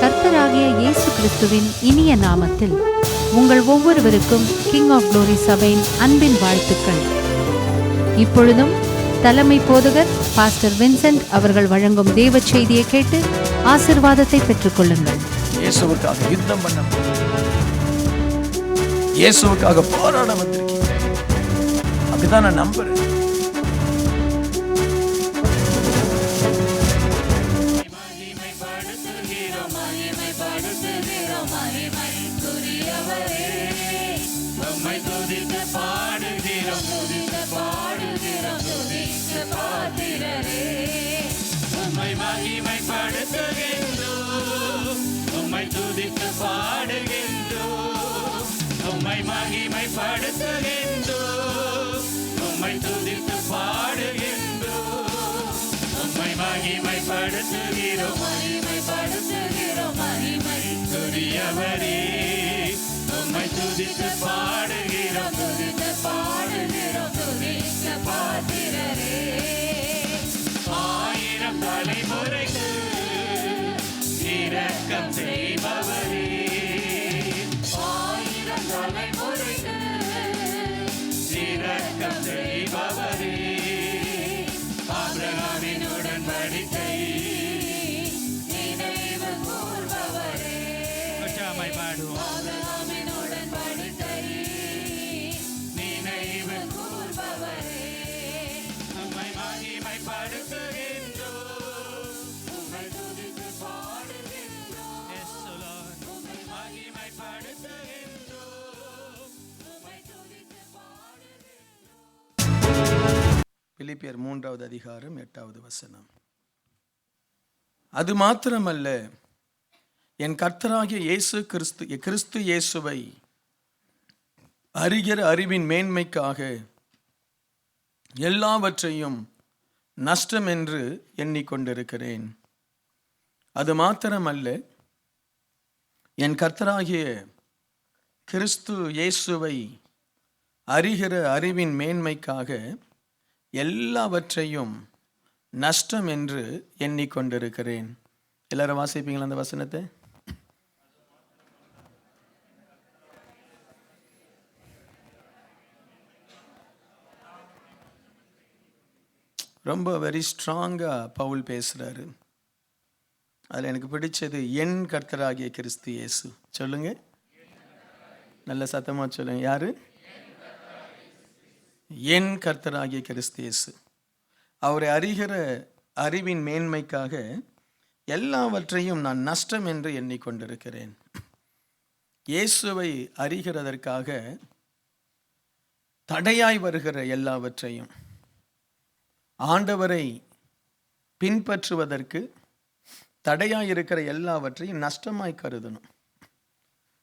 கர்த்தராகிய இயேசு கிறிஸ்துவின் இனிய நாமத்தில் உங்கள் ஒவ்வொருவருக்கும் கிங் ஆஃப் குளோரி சபையின் அன்பின் வாழ்த்துக்கள். இப்பொழுதும் தலைமை போதகர் பாஸ்டர் வின்சென்ட் அவர்கள் வழங்கும் தேவ செய்தியை கேட்டு ஆசீர்வாதத்தை பெற்றுக்கொள்ளுங்கள். இயேசுவுக்காக யுத்தம் பண்ண, இயேசுவுக்காக போராட வந்திருக்கீங்க. அப்படிதான் நான் நம்புறேன். ஆயிரம் தலைமுறைக்கு இரக்கம் செய்பவரே, ஆயிரம் தலைமுறைக்கு இரக்கம் செய்பவரே, ஆபிரகாமின் உடன்படிக்கை நினைவு கூர்பவரே, ஆபிரகாமின் உடன்படிக்கை நினைவு கூர்பவரே, உம்மை மகிமைப்படுத்துகின்றோம், உம்மை துதித்து பாடுகின்றோம், உம்மை மகிமைப்படுத்துகின்றோம், உம்மை துதித்து பாடுகின்றோம். பிலிப்பியர் 3வது அதிகாரம் 8வது வசனம். அது மாத்திரமல்ல, என் கர்த்தராகிய கிறிஸ்து இயேசுவை அறிகிற அறிவின் மேன்மைக்காக எல்லாவற்றையும் நஷ்டம் என்று எண்ணிக்கொண்டிருக்கிறேன். அது மாத்திரமல்ல, என் கர்த்தராகிய கிறிஸ்து இயேசுவை அறிகிற அறிவின் மேன்மைக்காக எல்லாவற்றையும் நஷ்டம் என்று எண்ணிக்கொண்டிருக்கிறேன். எல்லாரும் வாசிப்பீங்களா அந்த வசனத்தை? ரொம்ப வெரி ஸ்ட்ராங்காக பவுல் பேசுகிறாரு. அதில் எனக்கு பிடிச்சது என் கர்த்தராகிய கிறிஸ்து இயேசு. சொல்லுங்க, நல்ல சத்தமாக சொல்லுங்க. யாரு? என் கர்த்தராகிய கிறிஸ்து இயேசு. அவரை அறிகிற அறிவின் மேன்மைக்காக எல்லாவற்றையும் நான் நஷ்டம் என்று எண்ணிக்கொண்டிருக்கிறேன். இயேசுவை அறிகிறதற்காக தடையாய் வருகிற எல்லாவற்றையும், ஆண்டவரை பின்பற்றுவதற்கு தடையாய் இருக்கிற எல்லாவற்றையும் நஷ்டமாய் கருதணும்.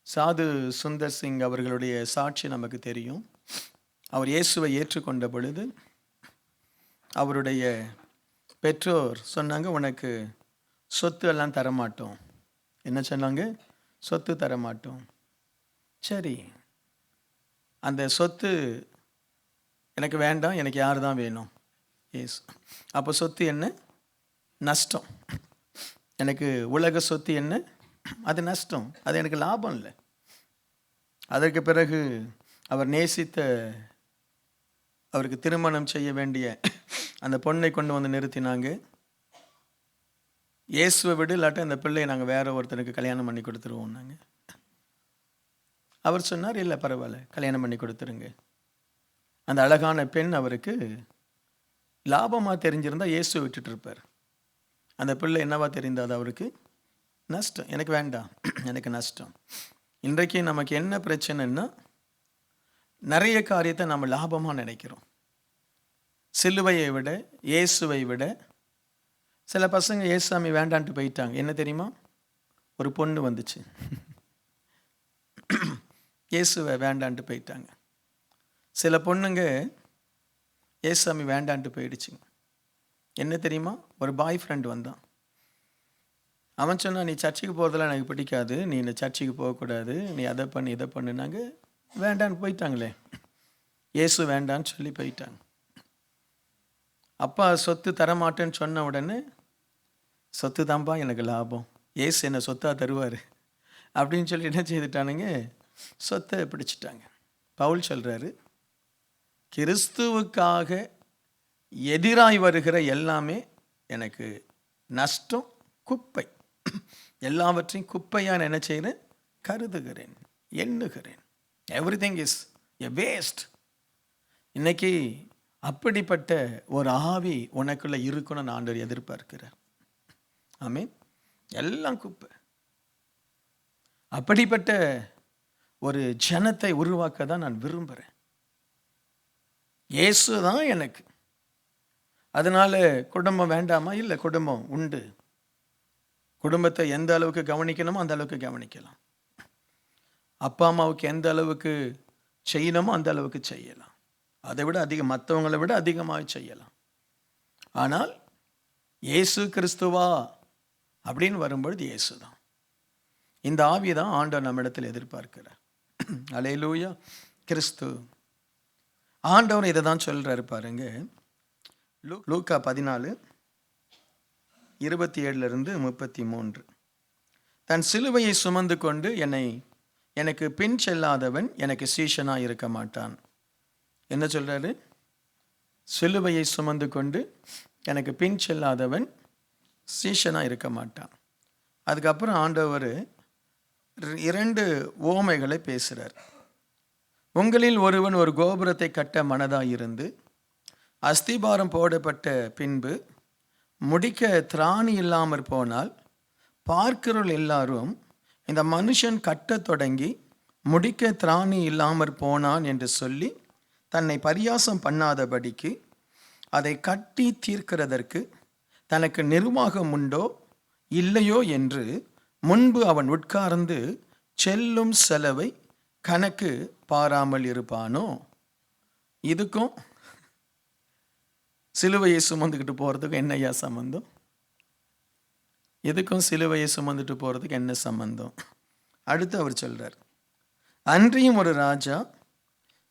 சாது சுந்தர் சிங் அவர்களுடைய சாட்சி நமக்கு தெரியும். அவர் இயேசுவை ஏற்றுக்கொண்ட பொழுது அவருடைய பெற்றோர் சொன்னாங்க, உனக்கு சொத்து எல்லாம் தரமாட்டோம். என்ன சொன்னாங்க? சொத்து தரமாட்டோம். சரி, அந்த சொத்து எனக்கு வேண்டாம், எனக்கு யார் தான் வேணும்? ஏசு. அப்போ சொத்து என்ன? நஷ்டம். எனக்கு உலக சொத்து என்ன? அது நஷ்டம், அது எனக்கு லாபம் இல்லை. அதற்கு பிறகு அவர் நேசித்த, அவருக்கு திருமணம் செய்ய வேண்டிய அந்த பொண்ணை கொண்டு வந்து நிறுத்தினாங்க. இயேசுவை விட இல்லாட்ட அந்த பிள்ளையை நாங்கள் வேற ஒருத்தனுக்கு கல்யாணம் பண்ணி கொடுத்துருவோம். நாங்கள் அவர் சொன்னார், இல்லை பரவாயில்ல, கல்யாணம் பண்ணி கொடுத்துருங்க. அந்த அழகான பெண் அவருக்கு லாபமாக தெரிஞ்சிருந்தா இயேசுவை விட்டுட்டு இருப்பார். அந்த பிள்ளை என்னவா தெரிந்தாது அவருக்கு? நஷ்டம். எனக்கு வேண்டாம், எனக்கு நஷ்டம். இன்றைக்கு நமக்கு என்ன பிரச்சனைன்னா, நிறைய காரியத்தை நம்ம லாபமாக நினைக்கிறோம். சிலுவையை விட, இயேசுவை விட. சில பசங்க இயேசுசாமி வேண்டான்ட்டு போயிட்டாங்க. என்ன தெரியுமா? ஒரு பொண்ணு வந்துச்சு, இயேசுவை வேண்டான்ட்டு போயிட்டாங்க. சில பொண்ணுங்க இயேசுசாமி வேண்டான்ட்டு போயிடுச்சுங்க. என்ன தெரியுமா? ஒரு பாய் ஃப்ரெண்ட் வந்தான். அவன் சொன்னான், நீ சர்ச்சுக்கு போகிறதெல்லாம் எனக்கு பிடிக்காது, நீ இந்த சர்ச்சுக்கு போகக்கூடாது, நீ அதை பண்ணு இதை பண்ணுனாங்க. வேண்டான்னு போயிட்டாங்களே, இயேசு வேண்டான்னு சொல்லி போயிட்டாங்க. அப்பா சொத்து தரமாட்டேன்னு சொன்ன உடனே சொத்து தான்ப்பா எனக்கு லாபம், ஏசு என்ன சொத்தாக தருவார் அப்படின்னு சொல்லி என்ன செய்துட்டானுங்க, சொத்தை பிடிச்சிட்டாங்க. பவுல் சொல்கிறாரு, கிறிஸ்துவுக்காக எதிராய் வருகிற எல்லாமே எனக்கு நஷ்டம், குப்பை. எல்லாவற்றையும் குப்பையாக நான் என்ன செய்கிறேன், கருதுகிறேன், எண்ணுகிறேன். Everything is a waste. இன்னைக்கு அப்படிப்பட்ட ஒரு ஆவி உனக்குள்ள இருக்கணும்னு ஆண்டவர் எதிர்பார்க்கிறார். ஆமென். எல்லாம் குப்பை. அப்படிப்பட்ட ஒரு ஜனத்தை உருவாக்க தான் நான் விரும்புகிறேன். இயேசு தான் எனக்கு. அதனால குடும்பம் வேண்டாமா? இல்லை, குடும்பம் உண்டு. குடும்பத்தை எந்த அளவுக்கு கவனிக்கணுமோ அந்த அளவுக்கு கவனிக்கலாம். அப்பா அம்மாவுக்கு எந்த அளவுக்கு செய்யணுமோ அந்த அளவுக்கு செய்யலாம். அதை விட அதிகம், மற்றவங்களை விட அதிகமாக செய்யலாம். ஆனால் இயேசு கிறிஸ்துவா அப்படின்னு வரும்பொழுது இயேசு தான். இந்த ஆவி தான் ஆண்டவர் நம்மிடத்தில் எதிர்பார்க்கிறார். அல்லேலூயா. கிறிஸ்து ஆண்டவர் இதை தான் சொல்றாரு பாருங்க. லூக்கா 14:27-33. தன் சிலுவையை சுமந்து கொண்டு எனக்கு பின் செல்லாதவன் எனக்கு சீஷனாக இருக்க மாட்டான். என்ன சொல்றாரு? சிலுவையை சுமந்து கொண்டு எனக்கு பின் செல்லாதவன் சீஷனாக இருக்க மாட்டான். அதுக்கப்புறம் ஆண்டவர் 2 உவமைகளை பேசுகிறார். உங்களில் ஒருவன் ஒரு கோபுரத்தை கட்ட மனதாயிருந்து அஸ்திபாரம் போடப்பட்ட பின்பு முடிக்க திராணி இல்லாமற் போனால் பார்க்கிறவர்கள் எல்லாரும் இந்த மனுஷன் கட்டத் தொடங்கி முடிக்க திராணி இல்லாமற் போனான் என்று சொல்லி தன்னை பரியாசம் பண்ணாதபடிக்கு அதை கட்டி தீர்க்கிறதற்கு தனக்கு நிர்வாகம் உண்டோ இல்லையோ என்று முன்பு அவன் உட்கார்ந்து செல்லும் செலவை கணக்கு பாராமல் இருப்பானோ? இதுக்கும் சிலுவையை சுமந்துக்கிட்டு போகிறதுக்கும் என்னையா சம்பந்தம்? இதுக்கும் சிலுவையை சுமந்துட்டு போகிறதுக்கு என்ன சம்பந்தம்? அடுத்து அவர் சொல்றார், அன்றியும் ஒரு ராஜா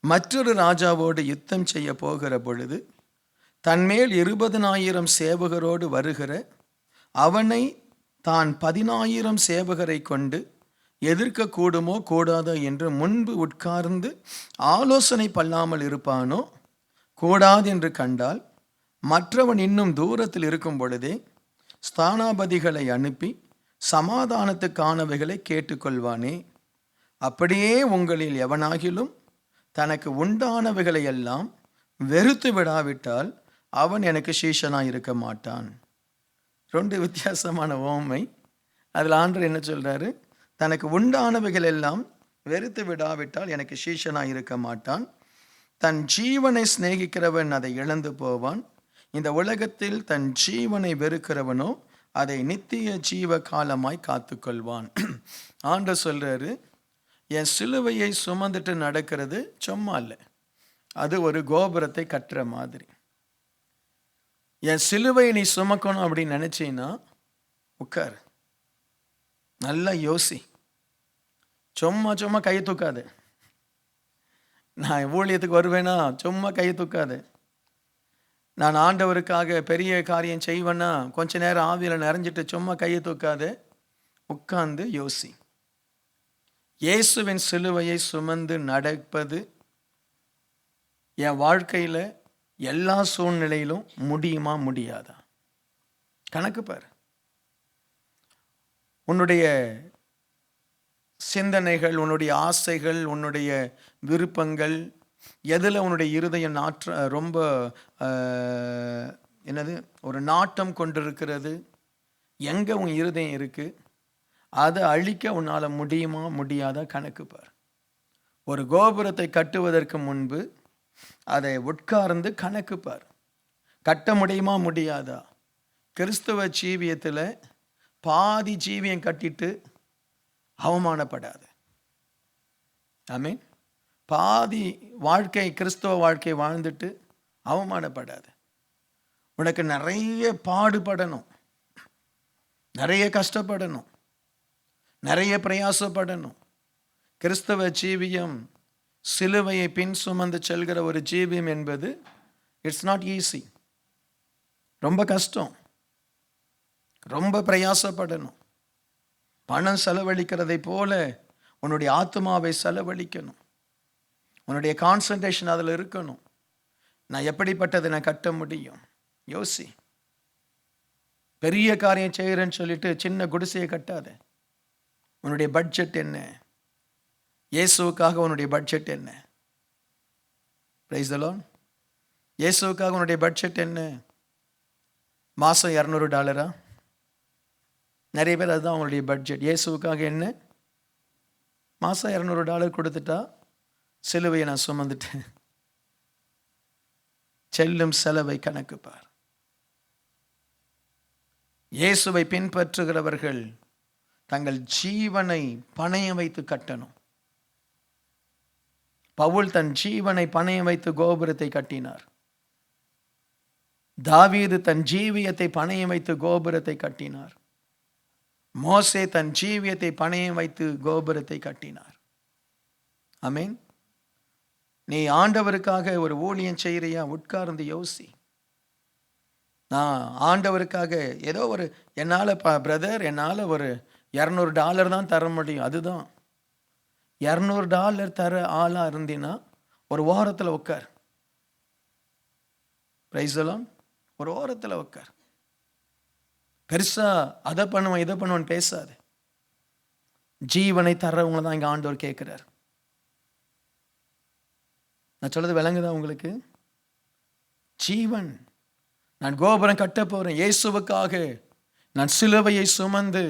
மற்றொரு ராஜாவோடு யுத்தம் செய்ய போகிற பொழுது தன்மேல் 20,000 சேவகரோடு வருகிற அவனை தான் 10,000 சேவகரை கொண்டு எதிர்க்க கூடுமோ கூடாதோ என்று முன்பு உட்கார்ந்து ஆலோசனை பண்ணாமல் இருப்பானோ? கூடாது என்று கண்டால் மற்றவன் இன்னும் தூரத்தில் இருக்கும் பொழுதே ஸ்தானாபதிகளை அனுப்பி சமாதானத்துக்கானவைகளை கேட்டுக்கொள்வானே. அப்படியே உங்களில் எவனாகிலும் தனக்கு உண்டானவைகளை எல்லாம் வெறுத்து விடாவிட்டால் அவன் எனக்கு சீஷனாக இருக்க மாட்டான். 2 வித்தியாசமான உவமை. அதில் ஆண்டவர் என்ன சொல்றாரு? தனக்கு உண்டானவைகள் எல்லாம் வெறுத்து விடாவிட்டால் எனக்கு சீஷனாக இருக்க மாட்டான். தன் ஜீவனை சிநேகிக்கிறவன் அதை இழந்து போவான். இந்த உலகத்தில் தன் ஜீவனை வெறுக்கிறவனோ அதை நித்திய ஜீவ காலமாய் காத்துக்கொள்வான். ஆண்டவர் சொல்றாரு, என் சிலுவையை சுமந்துட்டு நடக்கிறது சும்மா இல்லை, அது ஒரு கோபுரத்தை கட்டுற மாதிரி. என் சிலுவையை நீ சுமக்கணும் அப்படின்னு நினைச்சீன்னா உட்கார், நல்லா யோசி, சும்மா சும்மா கையை தூக்காது. நான் ஊழியத்துக்கு வருவேனா சும்மா கையை தூக்காது. நான் ஆண்டவருக்காக பெரிய காரியம் செய்வேன்னா கொஞ்ச நேரம் ஆவியில் நிறைஞ்சிட்டு சும்மா கையை தூக்காது, உட்கார்ந்து யோசி. இயேசுவின் சிலுவையை சுமந்து நடப்பது என் வாழ்க்கையில் எல்லா சூழ்நிலையிலும் முடியுமா முடியாதா? கணக்கு பாரு. உன்னுடைய சிந்தனைகள், உன்னுடைய ஆசைகள், உன்னுடைய விருப்பங்கள், எதில் உன்னுடைய இருதயம் ரொம்ப ஒரு நாட்டம் கொண்டிருக்கிறது, எங்கே உன் இருதயம் இருக்குது, அதை அழிக்க உன்னால் முடியுமா முடியாதா? கணக்கு பார். ஒரு கோபுரத்தை கட்டுவதற்கு முன்பு அதை உட்கார்ந்து கணக்கு பார். கட்ட முடியுமா முடியாதா? கிறிஸ்துவ ஜீவியத்தில் பாதி ஜீவியம் கட்டிட்டு அவமானப்படாது. ஆமென். பாதி வாழ்க்கை, கிறிஸ்துவ வாழ்க்கை வாழ்ந்துட்டு அவமானப்படாது. உனக்கு நிறைய பாடுபடணும், நிறைய கஷ்டப்படணும், நிறைய பிரயாசப்படணும். கிறிஸ்தவ ஜீவியம், சிலுவையை பின் சுமந்து செல்கிற ஒரு ஜீவியம் என்பது இட்ஸ் நாட் ஈஸி, ரொம்ப கஷ்டம். ரொம்ப பிரயாசப்படணும். பணம் செலவழிக்கிறதை போல உன்னுடைய ஆத்மாவை செலவழிக்கணும். உன்னுடைய கான்சன்ட்ரேஷன் அதில் இருக்கணும். நான் எப்படிப்பட்டதை நான் கட்ட முடியும்? யோசி. பெரிய காரியம் செய்கிறேன்னு சொல்லிட்டு சின்ன குடிசையை கட்டாத. உன்னுடைய பட்ஜெட் என்ன? இயேசுவுக்காக உன்னுடைய பட்ஜெட் என்ன? Praise the Lord. இயேசுவுக்காக உன்னுடைய பட்ஜெட் என்ன? மாதம் $200? நிறைய பேர் அதுதான் அவங்களுடைய பட்ஜெட். இயேசுவுக்காக என்ன? மாதம் $200 கொடுத்துட்டா சிலுவையை நான் சுமந்துட்டேன். செல்லும் செலவை கணக்கு பார். இயேசுவை பின்பற்றுகிறவர்கள் தங்கள் ஜீவனை பணயம் வைத்து கட்டணும். பவுல் தன் ஜீவனை பணயம் வைத்து கோபுரத்தை கட்டினார். தாவீது தன் ஜீவியத்தை பணயம் வைத்து கோபுரத்தை கட்டினார். மோசே தன் ஜீவியத்தை பணயம் வைத்து கோபுரத்தை கட்டினார். ஆமென். நீ ஆண்டவருக்காக ஒரு ஊழியம் செய்கிறியா? உட்கார்ந்து யோசி. நான் ஆண்டவருக்காக ஏதோ ஒரு என்னால் பிரதர் என்னால் ஒரு $200 தான் தர முடியும். அதுதான் $200 தர ஆளாக இருந்தீன்னா ஒரு ஓரத்தில் உட்கார். Praise the Lord. ஒரு ஓரத்தில் உட்கார். பெருசா அதை பண்ணுவேன் இதை பண்ணுவேன்னு பேசாது. ஜீவனை தர்றவங்களை தான் இங்கே ஆண்டவர் கேட்குறார். நான் சொல்றது விளங்குதா உங்களுக்கு? ஜீவன். நான் கோபுரம் கட்ட போறேன் இயேசுவுக்காக. நான் சிலுவையை சுமந்து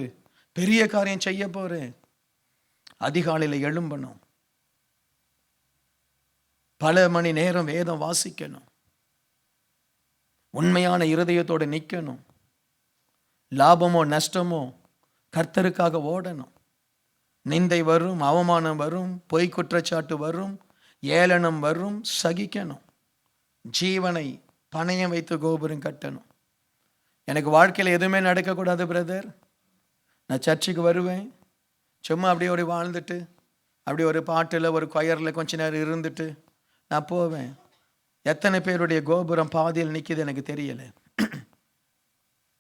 பெரிய காரியம் செய்ய போறேன். அதிகாலையில் எழும்பணும். பல மணி நேரம் வேதம் வாசிக்கணும். உண்மையான இருதயத்தோடு நிற்கணும். லாபமோ நஷ்டமோ கர்த்தருக்காக ஓடணும். நிந்தை வரும், அவமானம் வரும், பொய் குற்றச்சாட்டு வரும், ஏளனம் வரும், சகிக்கணும். ஜீவனை பணயம் வைத்து கோபுரம் கட்டணும். எனக்கு வாழ்க்கையில் எதுவுமே நடக்கக்கூடாது பிரதர். நான் சர்ச்சுக்கு வருவேன், சும்மா அப்படியே ஒரு வாழ்ந்துட்டு அப்படி ஒரு பாட்டில் ஒரு கொயரில் கொஞ்ச நேரம் இருந்துட்டு நான் போவேன். எத்தனை பேருடைய கோபுரம் பாதியில் நிற்கிது எனக்கு தெரியலை.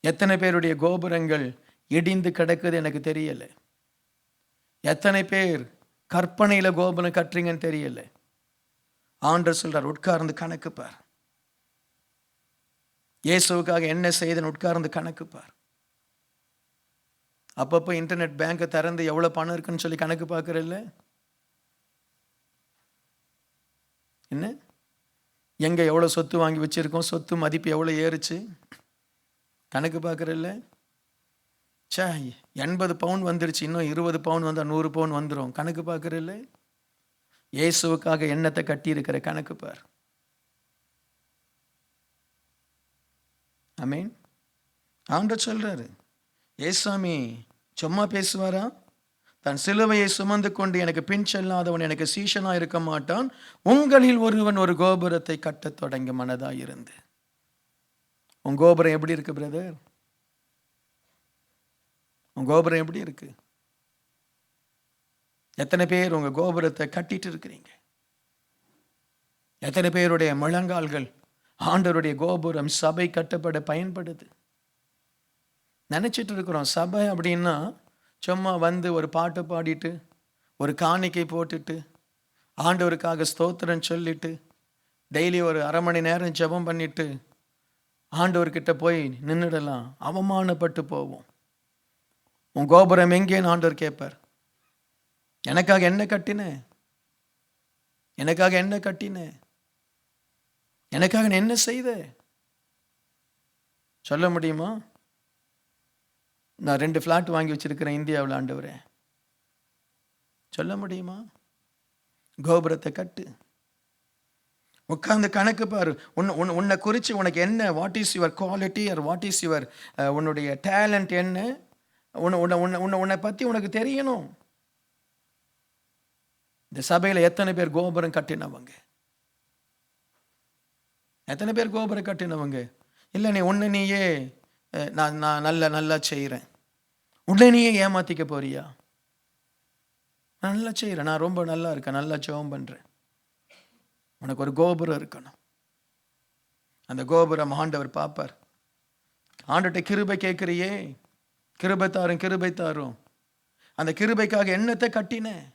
எத்தனை பேருடைய கோபுரங்கள் இடிந்து கிடக்குது எனக்கு தெரியலை. எத்தனை பேர் கற்பனையில் கோபுரம் கட்டுறீங்கன்னு தெரியலை. ஆண்டவர் சொல்றார், உட்கார்ந்து கணக்கு பார். இயேசுவுக்காக என்ன செய்தன்னு உட்கார்ந்து கணக்கு பார். அப்பப்போ இன்டர்நெட் பேங்கை திறந்து எவ்வளோ பணம் இருக்குன்னு சொல்லி கணக்கு பார்க்குறல்ல? என்ன எங்கே எவ்வளோ சொத்து வாங்கி வச்சுருக்கோம், சொத்து மதிப்பு எவ்வளோ ஏறுச்சு கணக்கு பார்க்குறல்ல? 80 பவுன் வந்துருச்சு, இன்னும் 20 பவுன் வந்தால் 100 பவுன் வந்துடும். கணக்கு பார்க்குறல்ல? இயேசுவுக்காக எண்ணத்தை கட்டியிருக்கிற கணக்கு பார். ஆமென். ஆண்டவர் சொல்றாரு, ஏசாமி சும்மா பேசுவாரா? தன் சிலுவையை சுமந்து கொண்டு எனக்கு பின் செல்லாதவன் எனக்கு சீஷனா இருக்க மாட்டான். உங்களில் ஒருவன் ஒரு கோபுரத்தை கட்டத் தொடங்க மனதாய் இருந்து. உன் கோபுரம் எப்படி இருக்கு பிரதர்? உன் கோபுரம் எப்படி இருக்கு? எத்தனை பேர் உங்க கோபுரத்தை கட்டிட்டு இருக்கிறீங்க? எத்தனை பேருடைய முழங்கால்கள் ஆண்டவருடைய கோபுரம் சபை கட்டப்பட பயன்படுது? நினைச்சிட்டு இருக்கிறோம் சபை அப்படின்னா சும்மா வந்து ஒரு பாட்டு பாடிட்டு ஒரு காணிக்கை போட்டுட்டு ஆண்டவருக்காக ஸ்தோத்திரம் சொல்லிட்டு டெய்லி ஒரு அரை மணி நேரம் ஜெபம் பண்ணிட்டு ஆண்டவர்கிட்ட போய் நின்றுடலாம். அவமானப்பட்டு போவோம். உன் கோபுரம் எங்கேன்னு ஆண்டவர் கேட்பார். எனக்காக என்ன கட்டின? எனக்காக என்ன கட்டின? எனக்காக என்ன செய்த? சொல்ல முடியுமா? நான் 2 ஃப்ளாட் வாங்கி வச்சிருக்கிறேன் இந்தியாவில் ஆண்டவரே. சொல்ல முடியுமா? கோபுரத்தை கட்டு. உட்கார்ந்து கணக்கு பாரு. உன்னை குறித்து உனக்கு என்ன, what is your quality or what is your உன்னுடைய டேலண்ட் என்ன, உன்னை பற்றி உனக்கு தெரியணும். இந்த சபையில் எத்தனை பேர் கோபுரம் கட்டினவங்க? எத்தனை பேர் கோபுரம் கட்டினவங்க? இல்லை நீ உன்னை நீயே நான் நல்லா செய்கிறேன், உன்னை நீயே ஏமாத்திக்க போறியா? நான் நல்லா செய்கிறேன், நான் ரொம்ப நல்லா இருக்கேன், நல்லா ஜெபம் பண்ணுறேன். உனக்கு ஒரு கோபுரம் இருக்கணும். அந்த கோபுரம் ஆண்டவர் பார்ப்பார். ஆண்டவர்ட்ட கிருபை கேட்குறியே, கிருபை தாரும் கிருபை தாரும். அந்த கிருபைக்காக என்னத்தை கட்டினேன்?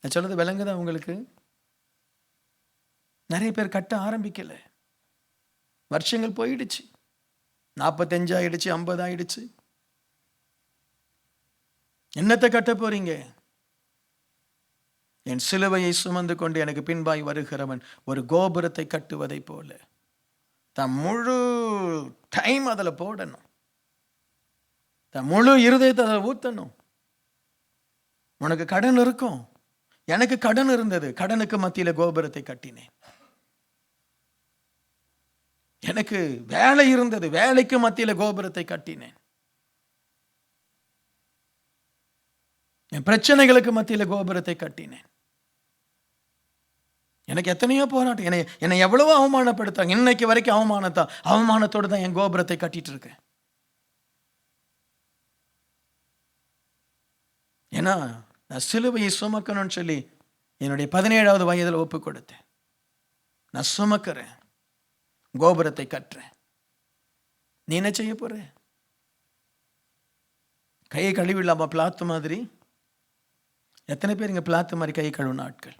நான் சொல்றது விளங்குதா உங்களுக்கு? நிறைய பேர் கட்ட ஆரம்பிக்கல. வருஷங்கள் போயிடுச்சு, 45 ஆயிடுச்சு, 50 ஆயிடுச்சு. என்னத்தை கட்ட போறீங்க? என் சிலுவையை சுமந்து கொண்டு எனக்கு பின்பாய் வருகிறவன் ஒரு கோபுரத்தை கட்டுவதை போல தான் முழு டைம் அதில் போடணும், தான் முழு இருதயத்தை அதில் ஊத்தணும். உனக்கு கடன் இருக்கும், எனக்கு கடன் இருந்தது, கடனுக்கு மத்தியில கோபுரத்தை கட்டினேன். எனக்கு வேலை இருந்தது, வேலைக்கு மத்தியில கோபுரத்தை கட்டினேன். என் பிரச்சனைகளுக்கு மத்தியில கோபுரத்தை கட்டினேன். எனக்கு எத்தனையோ போராட்டம், என்னை எவ்வளவோ அவமானப்படுத்தாங்க. இன்னைக்கு வரைக்கும் அவமானத்தோடு தான் என் கோபுரத்தை கட்டிட்டு இருக்கேன். ஏன்னா நான் சிலுவையை சுமக்கணும்னு சொல்லி என்னுடைய 17வது வயதில் ஒப்பு கொடுத்தேன். நான் சுமக்கிறேன், கோபுரத்தை கட்டுறேன். நீ என்ன செய்ய போற? கையை கழுவிடலாமா பிளாத்து மாதிரி? எத்தனை பேர் இங்க பிளாத்து மாதிரி கை கழுவுன ஆட்கள்?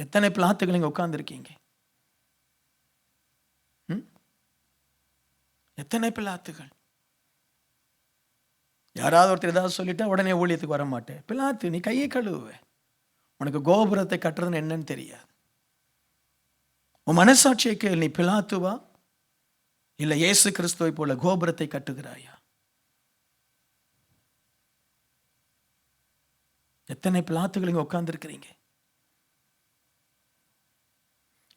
எத்தனை பிளாத்துகள் இங்க உட்கார்ந்துருக்கீங்க? எத்தனை பிளாத்துகள்? யாராவது ஒருத்தர் ஏதாவது சொல்லிட்டா உடனே ஊழியத்துக்கு வர மாட்டேன். பிளாத்து, நீ கையை கழுவுவ. உனக்கு கோபுரத்தை கட்டுறதுன்னு என்னன்னு தெரியாது. உன் மனசாட்சியை கேள், நீ பிலாத்துவா இல்ல இயேசு கிறிஸ்துவை போல கோபுரத்தை கட்டுகிறாயா? எத்தனை பிலாத்துகள் இங்க உட்கார்ந்து இருக்கிறீங்க?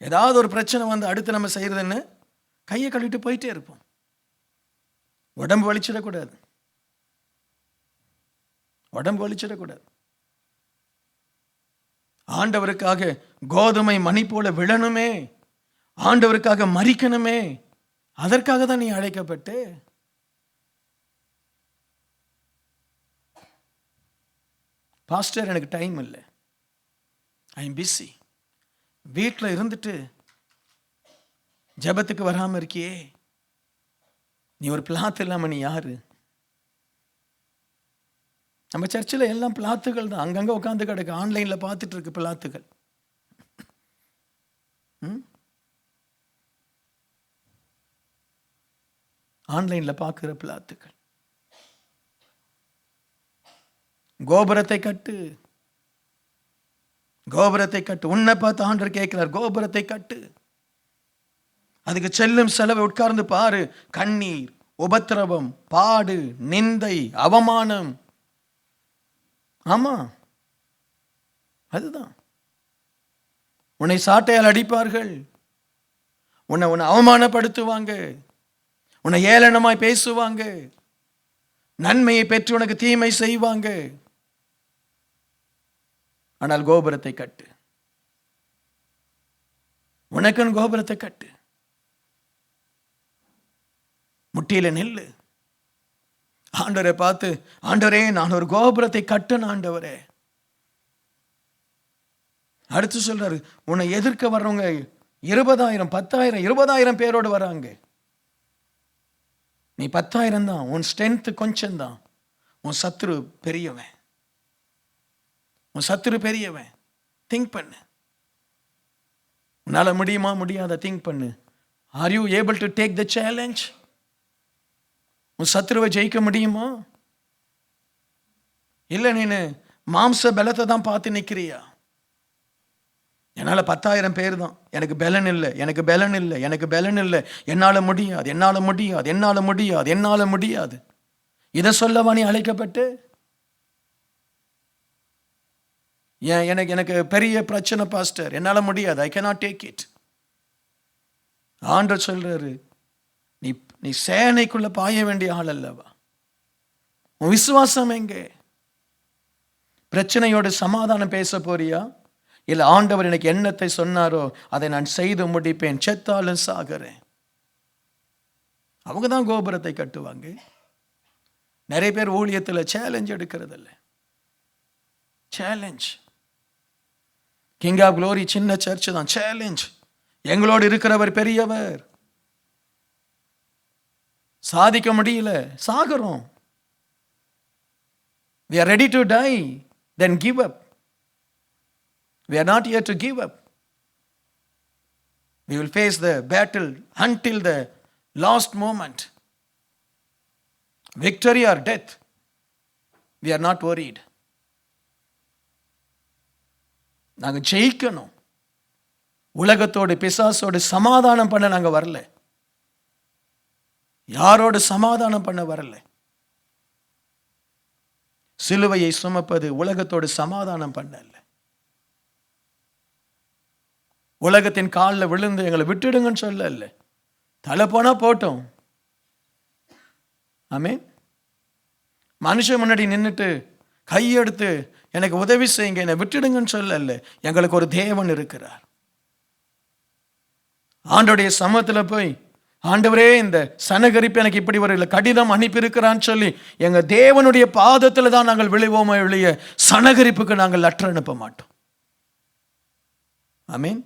ஏதாவது ஒரு பிரச்சனை வந்து அடுத்து நம்ம செய்யறதுன்னு கையை கழுவிட்டு போயிட்டே இருப்போம். உடம்பு வலிச்சிடக்கூடாது, உடம்பு வலிச்சிடக்கூடாது. ஆண்டவருக்காக கோதுமை மணி போல விழணுமே, ஆண்டவருக்காக மரிக்கணுமே, அதற்காக தான் நீ அழைக்கப்பட்டு. பாஸ்டர் எனக்கு டைம் இல்லை, ஐ எம் பிஸி. வீட்டில் இருந்துட்டு ஜெபத்துக்கு வராம இருக்கியே, நீ ஒரு பிளாத்து இல்லாம நீ யாரு? நம்ம சர்ச்சில் எல்லாம் பிளாத்துகள் தான், அங்கங்க உட்காந்து கிடக்கு. ஆன்லைன்ல பார்த்துட்டு இருக்கு பிளாத்துகள். ஆன்லைன்ல பார்க்கிற பிளாத்துகள். கோபுரத்தை கட்டு, கோபுரத்தை கட்டு. உன்னை பார்த்து ஆண்டவர் கேட்கிறார், கோபுரத்தை கட்டு. அதுக்கு செல்லும் செலவை உட்கார்ந்து பாரு. கண்ணீர், உபத்திரவம், பாடு, நிந்தை, அவமானம். ஆமா, அதுதான். உன்னை சாட்டையால் அடிப்பார்கள், உன்னை அவமானப்படுத்துவாங்க, உன்னை ஏளனமாய் பேசுவாங்க, நன்மையை பெற்று உனக்கு தீமை செய்வாங்க. ஆனால் கோபுரத்தை கட்டு, உனக்குன்னு கோபுரத்தை கட்டு. முட்டியில நெல்லு. ஆண்டவரை பார்த்து, ஆண்டவரே நான் ஒரு கோபுரத்தை கட்டணும் ஆண்டவரே. அடுத்து சொல்றாரு, உன்னை எதிர்க்க வர்றவங்க 20,000, 10,000, 20,000 பேரோடு வராங்க. நீ 10,000 தான், உன் ஸ்ட்ரென்த் கொஞ்சம் தான். உன் சத்துரு பெரியவன், உன் சத்துரு பெரியவன். திங்க் பண்ணு, உன்னால முடியுமா முடியாத திங்க் பண்ணு. Are you able to take the challenge? உன் சத்துருவை ஜெயிக்க முடியுமா? இல்லை நீனு மாம்ச பலத்தை தான் பார்த்து நிற்கிறியா? என்னால் 10,000 பேர் தான், எனக்கு பலன் இல்லை, எனக்கு பலன் இல்லை, எனக்கு பலன் இல்லை, என்னால் முடியாது, என்னால் முடியாது, என்னால் முடியாது, என்னால் முடியாது. இதை சொல்லவா நீ அழைக்கப்பட்டு? எனக்கு பெரிய பிரச்சனை பாஸ்டர், என்னால் முடியாது, ஐ cannot take it. ஆண்டவர் சொல்றாரு, நீ சேனைக்குள்ள பாய வேண்டிய ஆள் அல்லவா? உன் விசுவாசம் எங்கே? பிரச்சனையோடு சமாதானம் பேச போறியா? இல்ல ஆண்டவர் எனக்கு என்னத்தை சொன்னாரோ அதை நான் செய்து முடிப்பேன், செத்தாலும் சாகிறேன். அவங்க தான் கோபுரத்தை கட்டுவாங்க. நிறைய பேர் ஊழியத்தில் சேலஞ்ச் எடுக்கிறது இல்லை. சேலஞ்ச். கிங் ஆஃப் க்ளோரி சின்ன சர்ச் தான், சேலஞ்ச். எங்களோடு இருக்கிறவர் பெரியவர். சாதிக்க முடியல, சாகுறோம். We are ready to die, then give up. We are not here to give up. We will face the battle until the last moment. Victory or death, we are not worried. நாங்கள் ஜெயிக்கணும். உலகத்தோடு பிசாசோடு சமாதானம் பண்ண நாங்கள் வரல. யாரோடு சமாதானம் பண்ண வரல. சிலுவையை சுமப்பது உலகத்தோடு சமாதானம் பண்ணல. உலகத்தின் காலில் விழுந்து எங்களை விட்டுடுங்கன்னு சொல்லல. தலை போனா போட்டோம். ஆமென். மனுஷன் முன்னாடி நின்றுட்டு கையெடுத்து எனக்கு உதவி செய்யுங்க, என்னை விட்டுடுங்கன்னு சொல்லல. எங்களுக்கு ஒரு தேவன் இருக்கிறார். ஆண்டோடைய சமூகத்தில் போய், ஆண்டவரே இந்த சனகரிப்பு எனக்கு இப்படி ஒரு கடிதம் அனுப்பியிருக்கிறான்னு சொல்லி எங்க தேவனுடைய பாதத்தில் தான் நாங்கள் விளைவோமே வெளிய சனகரிப்புக்கு நாங்கள் லெட்டர் அனுப்ப மாட்டோம். ஆமென்.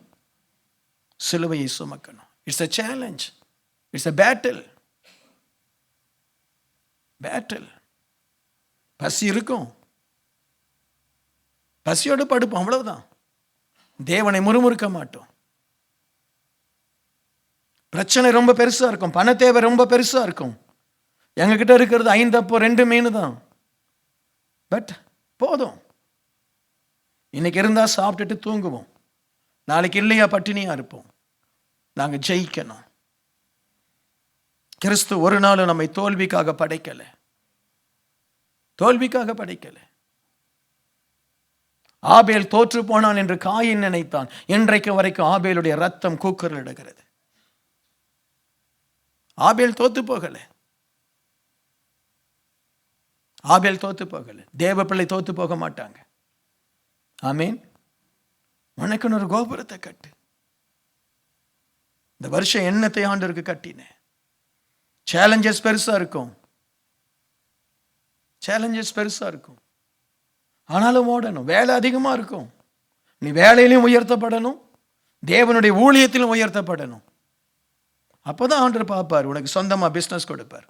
சிலுவையை சுமக்கணும். It's a challenge. It's a battle. பசி இருக்கும், பசியோடு படுப்போம், அவ்வளவுதான். தேவனை முறுமுறுக்க மாட்டோம். பிரச்சனை ரொம்ப பெருசா இருக்கும், பண தேவை ரொம்ப பெருசா இருக்கும். எங்ககிட்ட இருக்கிறது 5 அப்போ 2 மீன் தான். பட் போதும், இன்னைக்கு இருந்தா சாப்பிட்டுட்டு தூங்குவோம், நாளைக்கு இல்லையா பட்டினியா இருப்போம். நாங்க ஜெயிக்கணும். கிறிஸ்து ஒரு நாள் நம்மை தோல்விக்காக படைக்கல. ஆபேல் தோற்று போனான் என்று காயின் நினைத்தான். இன்றைக்கு வரைக்கும் ஆபேலுடைய ரத்தம் கூக்குரலிடுகிறது. ஆபேல் தோத்து போகல. தேவ பிள்ளை தோத்து போக மாட்டாங்க. ஆமீன். உனக்குன்னு ஒரு கோபுரத்தை கட்டு. இந்த வருஷம் எண்ணத்தை ஆண்டவருக்கு கட்டினேன். சேலஞ்சஸ் பெருசா இருக்கும், ஆனாலும் ஓடணும். வேலை அதிகமா இருக்கும். நீ வேலையிலும் உயர்த்தப்படணும், தேவனுடைய ஊழியத்திலும் உயர்த்தப்படணும். அப்போதான் ஆண்டவர் பார்ப்பார், உனக்கு சொந்தமா பிசினஸ் கொடுப்பார்.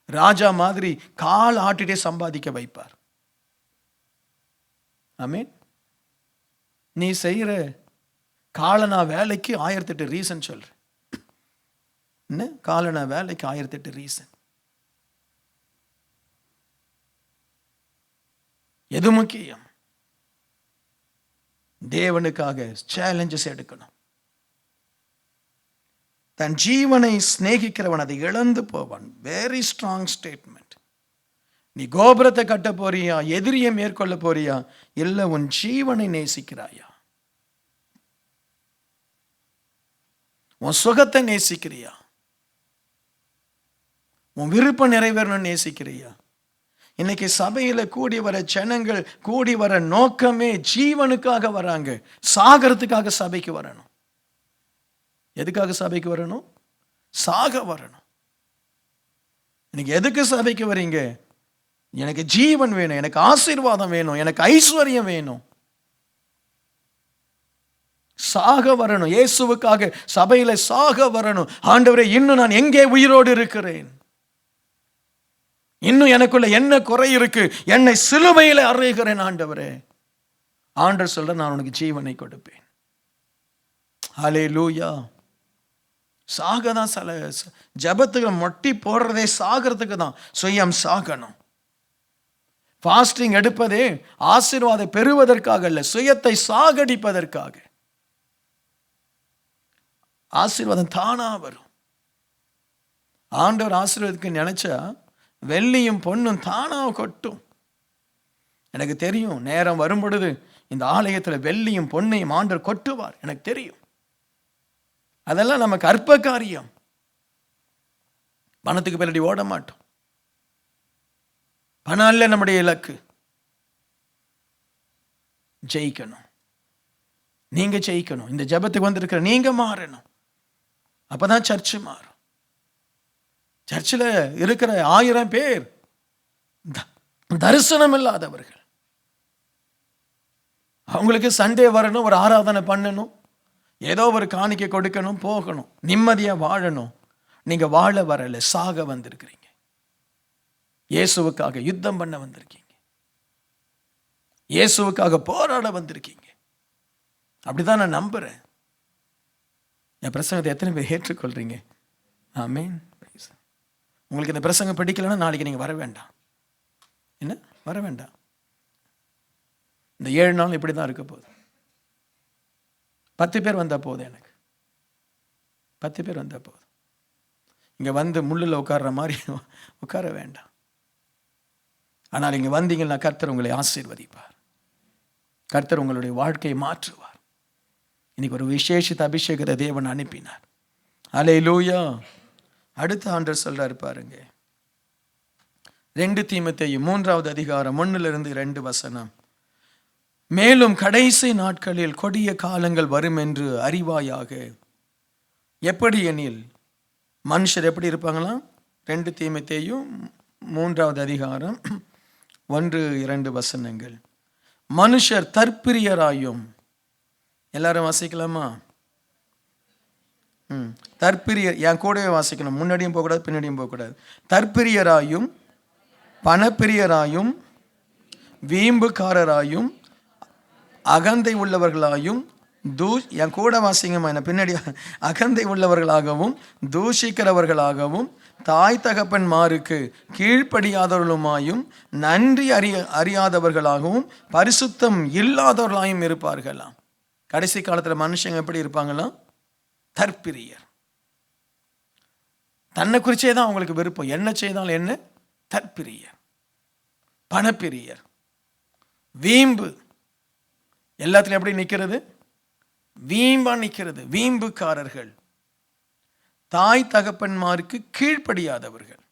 ராஜா மாதிரி கால் ஆட்டிட்டே சம்பாதிக்க வைப்பார். ஆமீன். நீ செய்யற காலனா வேலைக்கு 1008 ரீசன் சொல்ற. என்ன காலனா வேலைக்கு 1008 ரீசன். எது முக்கியம்? தேவனுக்காக சேலஞ்சஸ் எடுக்கணும். தன் ஜீவனை சிநேகிக்கிறவன் அதை இழந்து போவான். Very strong statement. நீ கோபுரத்தை கட்ட போறியா, எதிரியை மேற்கொள்ள போறியா, இல்ல உன் ஜீவனை நேசிக்கிறாயா, உன் சுகத்தை நேசிக்கிறியா, உன் விருப்பம் நிறைவேறணும் நேசிக்கிறியா? இன்னைக்கு சபையில கூடி வர ஜனங்கள் கூடி வர நோக்கமே ஜீவனுக்காக வராங்க. சாகரத்துக்காக சபைக்கு வரணும். எதுக்காக சபைக்கு வரணும்? சாக வரணும். இன்னைக்கு எதுக்கு சபைக்கு வரீங்க? எனக்கு ஜீவன் வேணும், எனக்கு ஆசீர்வாதம் வேணும், எனக்கு ஐஸ்வர்யம் வேணும். சாக வரணும். இயேசுவுக்காக சபையில சாக வரணும். ஆண்டவரே, இன்னும் நான் எங்கே உயிரோடு இருக்கிறேன்? இன்னும் எனக்குள்ள என்ன குறை இருக்கு? என்னை சிலுவையில அறைகிறேன் ஆண்டவரே. ஆண்டவர் சொல்ற, நான் உனக்கு ஜீவனை கொடுப்பேன். ஹல்லேலூயா. சாகதான் சில ஜபத்துக்கு மொட்டி போடுறதே சாகிறதுக்கு தான். சுயம் சாகணும். ஃபாஸ்டிங் எடுப்பதே ஆசீர்வாதம் பெறுவதற்காக அல்ல, சுயத்தை சாகடிப்பதற்காக. ஆசீர்வாதம் தானா வரும். ஆண்டவர் ஆசீர்வாதத்துக்கு நினைச்சா வெள்ளியும் பொண்ணும் தானா கொட்டும். எனக்கு தெரியும், நேரம் வரும் பொழுது இந்த ஆலயத்தில் வெள்ளியும் பொன்னையும் ஆண்டவர் கொட்டுவார். எனக்கு தெரியும். அதெல்லாம் நமக்கு அற்ப காரியம். பணத்துக்கு பின்னாடி ஓட மாட்டோம். பணம் அல்ல நம்முடைய இலக்கு. ஜெயிக்கணும். நீங்க ஜெயிக்கணும். இந்த ஜெபத்துக்கு வந்திருக்கிற நீங்க மாறணும். அப்பதான் சர்ச்சு மாறும். சர்ச்சில் இருக்கிற 1000 பேர் தரிசனம் இல்லாதவர்கள். அவங்களுக்கு சண்டே வரணும், ஒரு ஆராதனை பண்ணணும், ஏதோ ஒரு காணிக்கை கொடுக்கணும், போகணும், நிம்மதியா வாழணும். நீங்க வாழ வரல, சாக வந்திருக்கிறீங்க. இயேசுவுக்காக யுத்தம் பண்ண வந்திருக்கீங்க. இயேசுவுக்காக போராட வந்திருக்கீங்க. அப்படிதான் நான் நம்புறேன். என் பிரசங்கத்தை எத்தனை பேர் ஏற்றுக்கொள்றீங்க? ஆமென். உங்களுக்கு இந்த பிரசங்கம் பிடிக்கலன்னா நாளைக்கு நீங்க வர வேண்டாம். என்ன? வர வேண்டாம். இந்த 7 நாள் இப்படி தான் இருக்க போகுது. 10 பேர் வந்தா போதும். எனக்கு 10 பேர் வந்தா போதும். இங்க வந்து முள்ளில் உட்கார்ற மாதிரி உட்கார வேண்டாம். ஆனால் இங்க வந்தீங்கன்னா கர்த்தர் உங்களை ஆசீர்வதிப்பார். கர்த்தர் உங்களுடைய வாழ்க்கையை மாற்றுவார். இன்னைக்கு ஒரு விசேஷித்த அபிஷேகத்தை தேவன் அனுப்பினார். அல்லேலூயா. அடுத்த ஆண்டவர் சொல்றாரு பாருங்க, 2 தீமோத்தேயு 3வது அதிகாரம் 1-2 வசனம். மேலும் கடைசி நாட்களில் கொடிய காலங்கள் வரும் என்று அறிவாயாக. எப்படி எனில் மனுஷர் எப்படி இருப்பாங்களாம்? 2 தீமோத்தேயு 3வது அதிகாரம் 1-2 வசனங்கள். மனுஷர் தற்பிரியராயும், எல்லாரும் வாசிக்கலாமா? தற்பிரியர், என் கூடவே வாசிக்கணும். முன்னாடியும் போகக்கூடாது, பின்னாடியும் போகக்கூடாது. தற்பிரியராயும், பணப்பிரியராயும், வீம்புக்காரராயும், அகந்தை உள்ளவர்களாயும், என் கூட வாசிங்கம்மா, என்ன பின்னாடி. அகந்தை உள்ளவர்களாகவும், தூஷிக்கிறவர்களாகவும், தாய் தகப்பன்மாருக்கு கீழ்ப்படியாதவர்களுமாயும், நன்றி அறியாதவர்களாகவும், பரிசுத்தம் இல்லாதவர்களாயும் இருப்பார்களாம். கடைசி காலத்தில் மனுஷங்க எப்படி இருப்பாங்களாம்? தற்பிரியர். தன்னை குறிச்சே தான் அவங்களுக்கு விருப்பம். என்ன செய்தாலும் என்ன? தற்பிரியர், பணப்பிரியர், வீம்பு. எல்லாத்துலையும் எப்படி நிற்கிறது? வீம்பா நிற்கிறது. வீம்புக்காரர்கள், தாய் தகப்பன்மாருக்கு கீழ்ப்படியாதவர்கள்.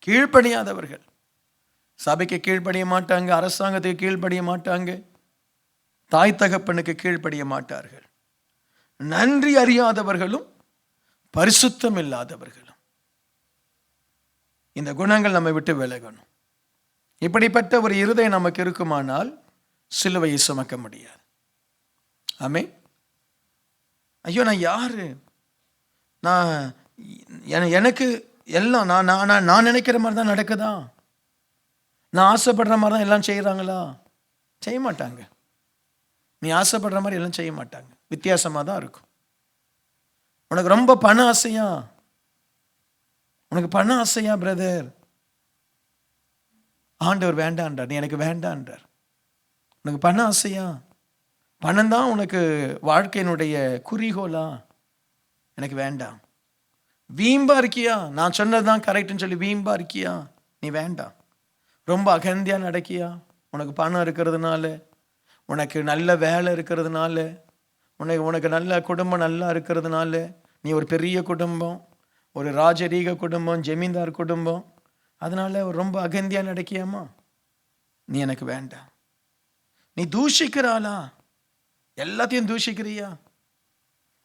கீழ்ப்படியாதவர்கள் சபைக்கு கீழ்ப்படிய மாட்டாங்க, அரசாங்கத்துக்கு கீழ்ப்படிய மாட்டாங்க, தாய் தகப்பனுக்கு கீழ்ப்படிய மாட்டார்கள். நன்றி அறியாதவர்களும் பரிசுத்தம் இல்லாதவர்களும். இந்த குணங்கள் நம்ம விட்டு விலகணும். இப்படிப்பட்ட ஒரு இருதயம் நமக்கு இருக்குமானால் சிலுவையை சுமக்க முடியாது. ஆமென். ஐயோ, நான் யாரு? எனக்கு எல்லாம் நான் நினைக்கிற மாதிரி தான் நடக்குதா? நான் ஆசைப்படுற மாதிரி தான் எல்லாம் செய்கிறாங்களா? செய்ய மாட்டாங்க. நீ ஆசைப்படுற மாதிரி எல்லாம் செய்ய மாட்டாங்க. வித்தியாசமாக தான் இருக்கும். உனக்கு ரொம்ப பண ஆசையா? உனக்கு பண ஆசையா பிரதர்? ஆண்டவர் வேண்டான்றார். நீ எனக்கு வேண்டான்றார். உனக்கு பண ஆசையா? பணம் தான் உனக்கு வாழ்க்கையினுடைய குறிக்கோளா? எனக்கு வேண்டாம். வீம்பா இருக்கியா? நான் சொன்னதுதான் கரெக்ட்னு சொல்லி வீம்பா இருக்கியா? நீ வேண்டாம். ரொம்ப அகந்தியா நடக்கியா? உனக்கு பணம் இருக்கிறதுனால, உனக்கு நல்ல வேலை இருக்கிறதுனால, உனக்கு நல்ல குடும்பம் நல்லா இருக்கிறதுனால, நீ ஒரு பெரிய குடும்பம், ஒரு ராஜரீக குடும்பம், ஜமீன்தார் குடும்பம், அதனால ரொம்ப அகந்தியா நடக்கியாமா? நீ எனக்கு வேண்டாம். நீ தூஷிக்கிறாளா? எல்லாத்தையும் தூஷிக்கிறியா?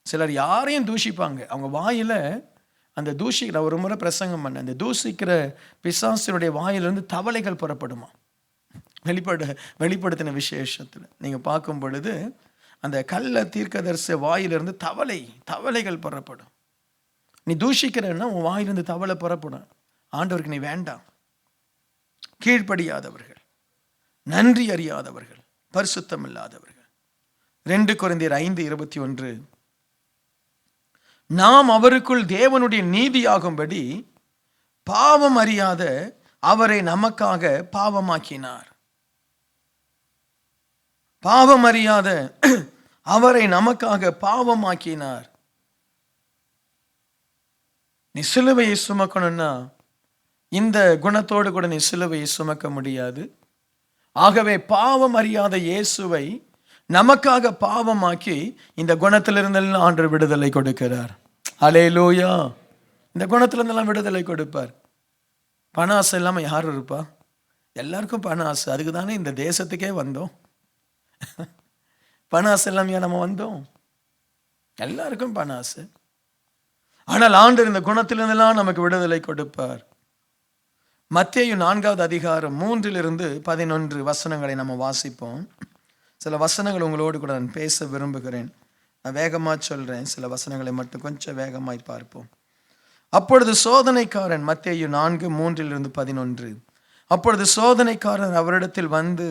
சிலர் யாரையும் தூஷிப்பாங்க. அவங்க வாயில அந்த தூஷிக்கிற, ஒரு முறை பிரசங்கம் பண்ண, அந்த தூஷிக்கிற பிசாசினுடைய வாயிலிருந்து தவளைகள் புறப்படுமா? வெளிப்படுத்தின விசேஷத்தில் நீங்கள் பார்க்கும் பொழுது அந்த கள்ள தீர்க்கதரிசி வாயிலிருந்து தவளைகள் புறப்படும். நீ தூஷிக்கிறன்னா உன் வாயிலிருந்து தவளை புறப்படும். ஆண்டவருக்கு நீ வேண்டாம். கீழ்ப்படியாதவர்கள், நன்றி அறியாதவர்கள், பரிசுத்தம் இல்லாதவர்கள். 2 கொரிந்தியர் 5:21, நாம் அவருக்குள் தேவனுடைய நீதியாகும்படி பாவம் அறியாத அவரை நமக்காக பாவமாக்கினார். பாவம் அறியாத அவரை நமக்காக பாவமாக்கினார். நீ சிலுவையை சுமக்கணும்னா இந்த குணத்தோடு கூட நீ சிலுவையை சுமக்க முடியாது. ஆகவே பாவம் அறியாத இயேசுவை நமக்காக பாவமாக்கி இந்த குணத்திலிருந்தெல்லாம் ஆண்டவர் விடுதலை கொடுக்கிறார். அல்லேலூயா. இந்த குணத்திலிருந்தெல்லாம் விடுதலை கொடுப்பார். பண ஆசை இல்லாமல் யார் இருப்பா? எல்லாருக்கும் பண ஆசை. அதுக்கு தானே இந்த தேசத்துக்கே வந்தோம். பண ஆசை இல்லாமையா நம்ம வந்தோம்? எல்லாருக்கும் பண ஆசை. ஆனால் ஆண்டவர் இந்த குணத்திலிருந்தெல்லாம் நமக்கு விடுதலை கொடுப்பார். மத்தேயு 4வது அதிகாரம் 3-11 வசனங்களை நம்ம வாசிப்போம். சில வசனங்கள் உங்களோடு கூட நான் பேச விரும்புகிறேன். நான் வேகமாக சொல்கிறேன். சில வசனங்களை மட்டும் கொஞ்சம் வேகமாய் பார்ப்போம். அப்பொழுது சோதனைக்காரன், மத்தேயு 4:3-11, அப்பொழுது சோதனைக்காரன் அவரிடத்தில் வந்து,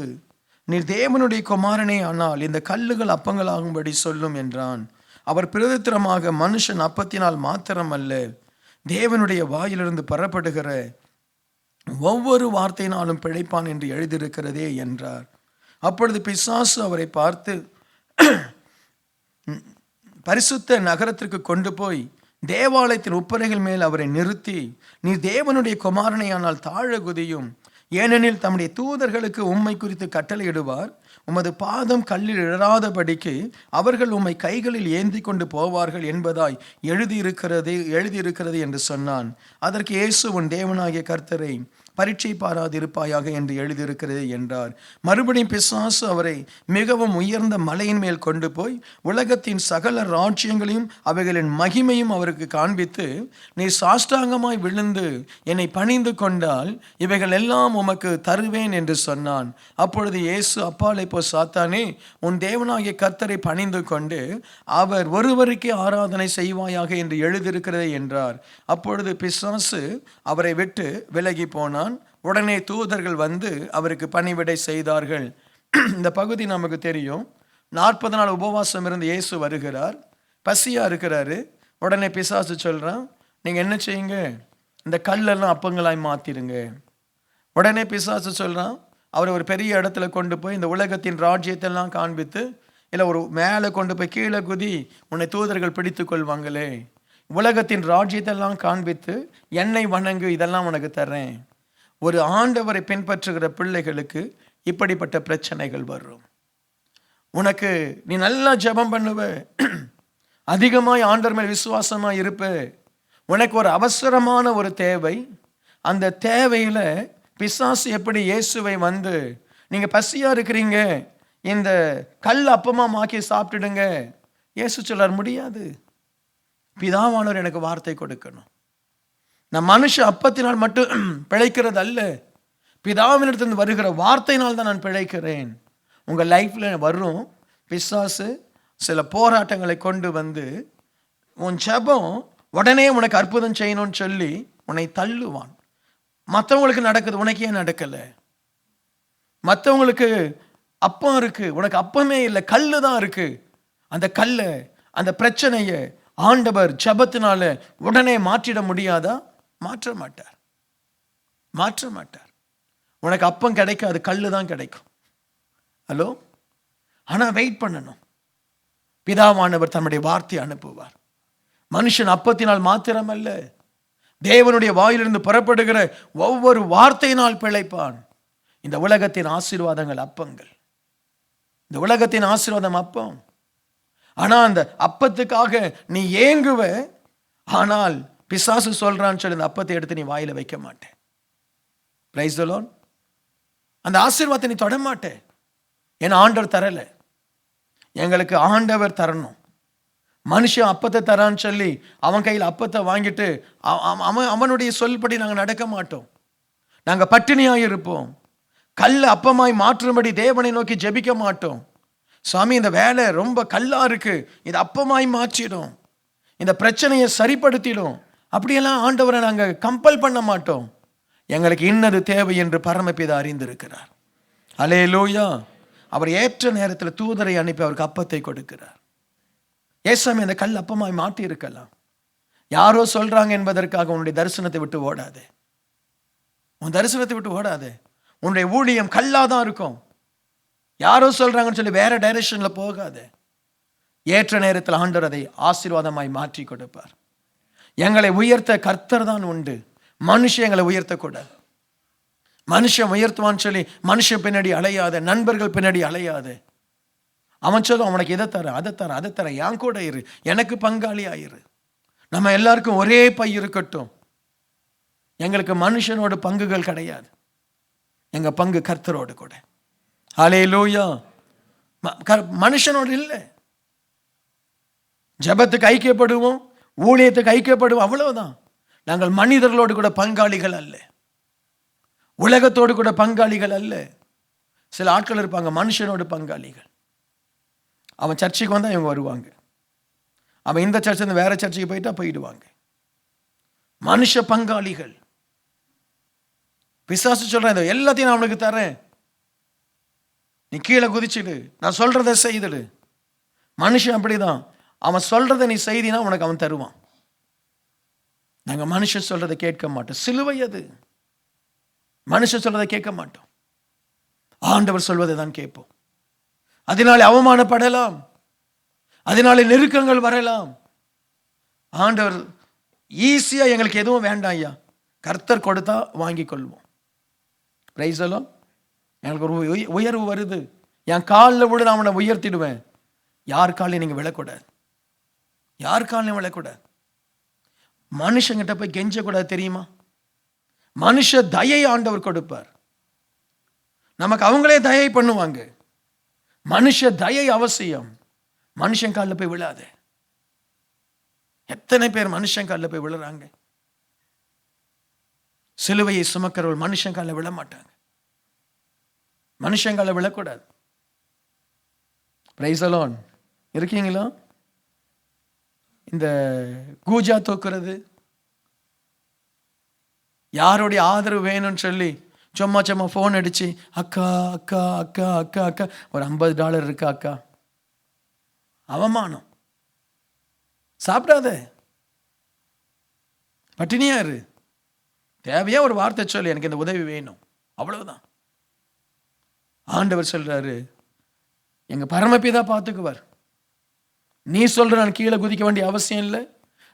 நீர் தேவனுடைய குமாரனே ஆனால் இந்த கல்லுகள் அப்பங்களாகும்படி சொல்லும் என்றான். அவர் பிரதித்திரமாக, மனுஷன் அப்பத்தினால் மாத்திரமல்ல, தேவனுடைய வாயிலிருந்து பெறப்படுகிற ஒவ்வொரு வார்த்தையினாலும் பிழைப்பான் என்று எழுதியிருக்கிறதே என்றார். அப்பொழுது பிசாசு அவரை பார்த்து பரிசுத்த நகரத்திற்கு கொண்டு போய் தேவாலயத்தின் உப்பரைகள் மேல் அவரை நிறுத்தி, நீ தேவனுடைய குமாரனையானால் தாழ குதியும், ஏனெனில் தம்முடைய தூதர்களுக்கு உம்மை குறித்து கட்டளையிடுவார், உமது பாதம் கல்லில் இழாதபடிக்கு அவர்கள் உம்மை கைகளில் ஏந்தி கொண்டு போவார்கள் என்பதாய் எழுதியிருக்கிறது என்று சொன்னான். அதற்கு இயேசு, உன் தேவனாகிய கர்த்தரை பரீட்சை பாராதிருப்பாயாக என்று எழுதியிருக்கிறது என்றார். மறுபடியும் பிசாசு அவரை மிகவும் உயர்ந்த மலையின் மேல் கொண்டு போய் உலகத்தின் சகல ராஜ்யங்களையும் அவைகளின் மகிமையும் அவருக்கு காண்பித்து, நீ சாஷ்டாங்கமாய் விழுந்து என்னை பணிந்து கொண்டால் இவைகள் எல்லாம் உமக்கு தருவேன் என்று சொன்னான். அப்பொழுது இயேசு, அப்பாலே போ சாத்தானே, உன் தேவனாகிய கர்த்தரை பணிந்து கொண்டு அவர் ஒருவருக்கே ஆராதனை செய்வாயாக என்று எழுதியிருக்கிறது என்றார். அப்பொழுது பிசாசு அவரை விட்டு விலகி போனான். உடனே தூதர்கள் வந்து அவருக்கு பணிவிடை செய்தார்கள். இந்த பகுதி நமக்கு தெரியும். 40 நாள் உபவாசம் இருந்து இயேசு வருகிறார், பசியா இருக்கிறாரு. உடனே பிசாசு சொல்றான், நீங்க என்ன செய்யுங்க, இந்த கல்லெல்லாம் அப்பங்களாய் மாத்திருங்க. உடனே பிசாசு சொல்றான், அவரை ஒரு பெரிய இடத்துல கொண்டு போய் இந்த உலகத்தின் ராஜ்யத்தெல்லாம் காண்பித்து, இல்லை ஒரு மேலே கொண்டு போய் கீழே குதி, உன்னை தூதர்கள் பிடித்து கொள்வாங்களே, உலகத்தின் ராஜ்யத்தெல்லாம் காண்பித்து என்னை வணங்கு, இதெல்லாம் உனக்கு தர்றேன். ஒரு ஆண்டவரை பின்பற்றுகிற பிள்ளைகளுக்கு இப்படிப்பட்ட பிரச்சனைகள் வரும். உனக்கு நீ நல்லா ஜெபம் பண்ணுவ, அதிகமாய் ஆண்டவர் மேல் விசுவாசமாக இருப்ப, உனக்கு ஒரு அவசரமான ஒரு தேவை, அந்த தேவையில் பிசாசு எப்படி இயேசுவை வந்து, நீங்கள் பசியாக இருக்கிறீங்க, இந்த கல் அப்பமா மாக்கி சாப்பிட்டுடுங்க. இயேசு சொல்றார், முடியாது, பிதாவானவர் எனக்கு வார்த்தை கொடுக்கணும். நான் மனுஷ அப்பத்தினால் மட்டும் பிழைக்கிறது அல்ல, பிதாவினிடத்திலிருந்து வருகிற வார்த்தையினால் தான் நான் பிழைக்கிறேன். உங்கள் லைஃப்பில் வரும் பிசாசு சில போராட்டங்களை கொண்டு வந்து, உன் ஜெபம் உடனே உனக்கு அற்புதம் செய்யணும்னு சொல்லி உன்னை தள்ளுவான். மற்றவங்களுக்கு நடக்குது, உனக்கு ஏன் நடக்கலை? மற்றவங்களுக்கு அப்பம் இருக்கு, உனக்கு அப்பமே இல்லை, கல்லு தான் இருக்கு. அந்த கல்லை, அந்த பிரச்சனையை ஆண்டவர் ஜெபத்தினால உடனே மாற்றிட முடியாதா? மாற்ற மாட்டார். உனக்கு அப்பம் கிடைக்காது, கல்லு தான் கிடைக்கும். ஹலோ, ஆனா வெயிட் பண்ணணும். பிதாவானவர் தன்னுடைய வார்த்தையை அனுப்புவார். மனுஷன் அப்பத்தினால் மாத்திரமல்ல, தேவனுடைய வாயிலிருந்து புறப்படுகிற ஒவ்வொரு வார்த்தையினால் பிழைப்பான். இந்த உலகத்தின் ஆசீர்வாதங்கள் அப்பங்கள், இந்த உலகத்தின் ஆசீர்வாதம் அப்பம். ஆனா அந்த அப்பத்துக்காக நீ ஏங்குவ, ஆனால் பிசாசு சொல்றான்னு சொல்லி அந்த அப்பத்தை எடுத்து நீ வாயில வைக்க மாட்டே. Praise the Lord. அந்த ஆசீர்வாதத்தை நீ தொட மாட்டே, ஏன்னா ஆண்டவர் தரல. எங்களுக்கு ஆண்டவர் தரணும். மனுஷன் அப்பத்தை தரான்னு சொல்லி அவன் கையில் அப்பத்தை வாங்கிட்டு அவனுடைய சொல்படி நாங்கள் நடக்க மாட்டோம். நாங்கள் பட்டினியாக இருப்போம். கல் அப்பமாய் மாற்றும்படி தேவனை நோக்கி ஜெபிக்க மாட்டோம். சாமி, இந்த வேலை ரொம்ப கல்லா இருக்கு, இது அப்பமாய் மாற்றிடும், இந்த பிரச்சனையை சரிப்படுத்திடும், அப்படியெல்லாம் ஆண்டவரை நாங்கள் கம்பல் பண்ண மாட்டோம். எங்களுக்கு இன்னது தேவை என்று பரமபிதா அறிந்திருக்கிறார். அல்லேலூயா. அவர் ஏற்ற நேரத்தில் தூதரை அனுப்பி அவருக்கு அப்பத்தை கொடுக்கிறார். ஏசாமி, அந்த கல் அப்பமாய் மாற்றி இருக்கலாம். யாரோ சொல்றாங்க என்பதற்காக உன்னுடைய தரிசனத்தை விட்டு ஓடாதே. உன் தரிசனத்தை விட்டு ஓடாதே. உன்னுடைய ஊழியம் கல்லாதான் இருக்கும். யாரோ சொல்றாங்கன்னு சொல்லி வேற டைரக்ஷன்ல போகாதே. ஏற்ற நேரத்தில் ஆண்டவர் அதை ஆசீர்வாதமாய் மாற்றி கொடுப்பார். எங்களை உயர்த்த கர்த்தர் தான் உண்டு, மனுஷன் எங்களை உயர்த்தக்கூடாது. மனுஷன் உயர்த்துவான்னு சொல்லி மனுஷன் பின்னாடி அலையாத, நண்பர்கள் பின்னாடி அலையாத. அவன் சொல்லும், அவனுக்கு இதை தர, அதை தர, என் கூட இரு, எனக்கு பங்காளி ஆயிரு, நம்ம எல்லாருக்கும் ஒரே பை இருக்கட்டும். எங்களுக்கு மனுஷனோட பங்குகள் கிடையாது, எங்க பங்கு கர்த்தரோடு கூட. ஹல்லேலூயா. மனுஷனோடு இல்லை. ஜெபத்துக்கு ஐக்கியப்படுவோம், ஊழியத்துக்கு ஐக்கியப்படுவோம், அவ்வளவுதான். நாங்கள் மனிதர்களோடு கூட பங்காளிகள் அல்ல, உலகத்தோடு கூட பங்காளிகள் அல்ல. சில ஆட்கள் இருப்பாங்க மனுஷனோடு பங்காளிகள். அவன் சர்ச்சுக்கு வந்தால் இவங்க வருவாங்க, அவன் இந்த சர்ச்சில் வேற சர்ச்சுக்கு போயிட்டா போயிடுவாங்க. மனுஷ பங்காளிகள். பிசாசு சொல்றேன், எல்லாத்தையும் நான் அவனுக்கு தரேன், நீ கீழே குதிச்சிடு, நான் சொல்றதை செய்துடு. மனுஷன் அப்படிதான், அவன் சொல்றதை நீ செய்தினா உனக்கு அவன் தருவான். நாங்கள் மனுஷன் சொல்றதை கேட்க மாட்டோம். சிலுவை அது. மனுஷன் சொல்றதை கேட்க மாட்டோம், ஆண்டவர் சொல்வதை தான் கேட்போம். அதனாலே அவமானப்படலாம், அதனாலே நெருக்கங்கள் வரலாம். ஆண்டவர் ஈஸியா எங்களுக்கு எதுவும் வேண்டாம் ஐயா, கர்த்தர் கொடுத்தா வாங்கி கொள்வோம். பிரைஸ் எல்லாம். எனக்கு ஒரு உயர்வு வருது, என் காலில் விட நான் அவனை உயர்த்திடுவேன். யார் காலையும் நீங்க விழக்கூடாது, யார் காலையும் விழக்கூடாது. மனுஷங்கிட்ட போய் கெஞ்சக்கூடாது, தெரியுமா? மனுஷ தயை ஆண்டவர் கொடுப்பார் நமக்கு, அவங்களே தயை பண்ணுவாங்க. மனுஷ தயை அவசியம். மனுஷன் காலில் போய் விழாத. எத்தனை பேர் மனுஷன் காலில் போய் விழுறாங்க? சிலுவையை சுமக்கிறவர்கள் மனுஷன் காலில் விழ மாட்டாங்க. மனுஷன் காலில் விழக்கூடாது. Praise the Lord. இருக்கீங்களா? இந்த கூஜா தூக்குறது, யாருடைய ஆதரவு வேணும்னு சொல்லி சும்மா சும்மா ஃபோன் அடிச்சு, அக்கா அக்கா அக்கா அக்கா அக்கா, ஒரு $50 இருக்கா அக்கா. அவமானம். சாப்பிடாத, பட்டினியா இரு. தேவையா ஒரு வார்த்தை சொல்லி எனக்கு இந்த உதவி வேணும், அவ்வளவுதான். ஆண்டவர் சொல்றாரு, எங்க பரமபிதா பார்த்துக்குவார். நீ சொல்ற நான் கீழே குதிக்க வேண்டிய அவசியம் இல்லை,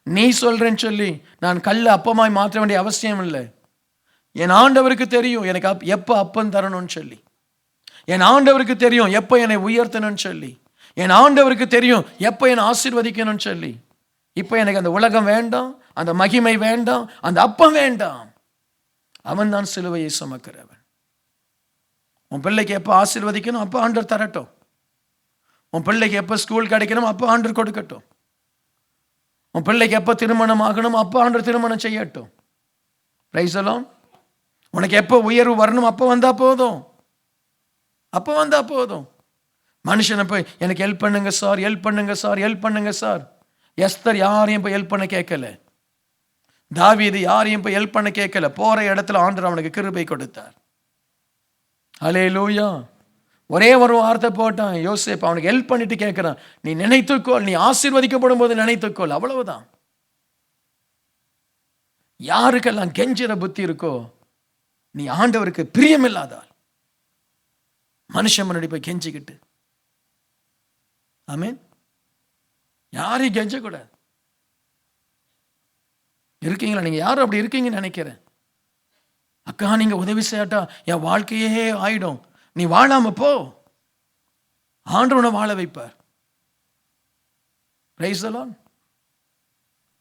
நீ சொல்றேன்னு சொல்லி நான் கல்ல அப்பமாய் மாற்ற வேண்டிய அவசியம் இல்லை. என் ஆண்டவருக்கு தெரியும் எனக்கு எப்போ அப்பம் தரணும்னு சொல்லி. என் ஆண்டவருக்கு தெரியும் எப்போ என்னை உயர்த்தணும்னு சொல்லி. என் ஆண்டவருக்கு தெரியும் எப்போ என்னை ஆசீர்வதிக்கணும்னு சொல்லி. இப்போ எனக்கு அந்த உலகம் வேண்டாம், அந்த மகிமை வேண்டாம், அந்த அப்பம் வேண்டாம். அவன் தான் சிலுவையை சுமக்கிறவன். உன் பிள்ளைக்கு எப்போ ஆசீர்வதிக்கணும் அப்போ ஆண்டவர் தரட்டும். உன் பிள்ளைக்கு எப்போ ஸ்கூல் கிடைக்கணும் அப்போ ஆண்டவர் கொடுக்கட்டும். உன் பிள்ளைக்கு எப்போ திருமணம் ஆகணும் அப்போ ஆண்டவர் திருமணம் செய்யட்டும். Praise the Lord. உனக்கு எப்போ உயர்வு வரணும் அப்போ வந்தா போதும், அப்போ வந்தா போதும். மனுஷனை போய் எனக்கு ஹெல்ப் பண்ணுங்க சார், ஹெல்ப் பண்ணுங்க சார், ஹெல்ப் பண்ணுங்க சார். எஸ்தர் யாரையும் போய் ஹெல்ப் பண்ண கேட்கல, தாவீது யாரையும் போய் ஹெல்ப் பண்ண கேட்கல. போற இடத்துல ஆண்டவர் அவனுக்கு கிருபை கொடுத்தார். ஹல்லேலூயா. ஒரே ஒரு வார்த்தை போட்டான் யோசேப்பு, அவனுக்கு ஹெல்ப் பண்ணிட்டு கேட்கிறான், நீ நினைத்துக்கோள், நீ ஆசீர்வதிக்கப்படும் போது நினைத்துக்கோள், அவ்வளவுதான். யாருக்கெல்லாம் கெஞ்சிற புத்தி இருக்கோ, நீ ஆண்டவருக்கு பிரியமில்லாதால் மனுஷன் முன்னாடி போய் கெஞ்சிக்கிட்டு, ஆமென், யாரையும் கெஞ்சக்கூடாது. இருக்கீங்களா? நீங்க யாரும் அப்படி இருக்கீங்கன்னு நினைக்கிறேன். அக்கா நீங்க உதவி செய்யாட்டா என் வாழ்க்கையே ஆயிடும், நீ வாழாம போ, ஆண்டவனை வாழ வைப்பார். Praise the Lord.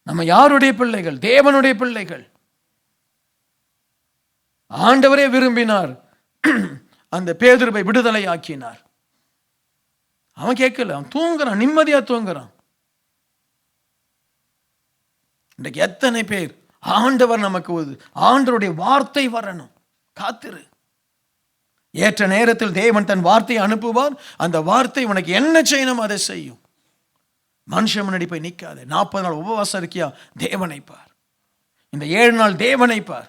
நம்ம யாருடைய பிள்ளைகள்? தேவனுடைய பிள்ளைகள். ஆண்டவரே விரும்பினார், அந்த பேதுருவை விடுதலை ஆக்கினார். அவன் கேட்கல, அவன் தூங்குறான், நிம்மதியா தூங்குறான். இன்றைக்கு எத்தனை பேர் ஆண்டவர் நமக்கு ஆண்டவருடைய வார்த்தை வரணும், காத்திரு. ஏற்ற நேரத்தில் தேவன் தன் வார்த்தையை அனுப்புவார். அந்த வார்த்தை உனக்கு என்ன செய்யணும் அதை செய்யும். மனுஷன் முன்னாடி போய் நிற்காது. 40 நாள் உபவாசம் இருக்கியா, தேவனை பார். இந்த 7 நாள் தேவனை பார்.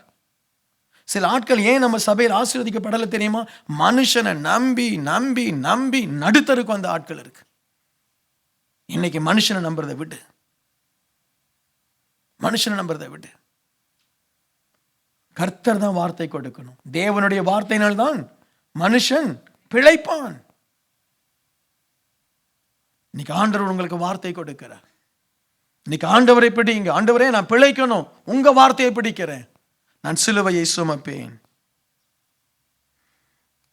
சில ஆட்கள் ஏன் நம்ம சபையில் ஆசீர்வதிக்கப்படலை தெரியுமா? மனுஷனை நம்பி நம்பி நம்பி நடுத்தருக்கு வந்த ஆட்கள் இருக்கு. இன்னைக்கு மனுஷனை நம்புறதை விட்டு, மனுஷனை நம்புறதை விட்டு கர்த்தர் தான் வார்த்தை கொடுக்கணும். தேவனுடைய வார்த்தையினால் தான் மனுஷன் பிழைப்பான். இன்னைக்கு ஆண்டவர் உங்களுக்கு வார்த்தை கொடுக்கிறார். இன்னைக்கு ஆண்டவரை பிடிங்க. ஆண்டவரே நான் பிழைக்கணும், உங்க வார்த்தையை பிடிக்கிறேன், நான் சிலுவையை சுமப்பேன்.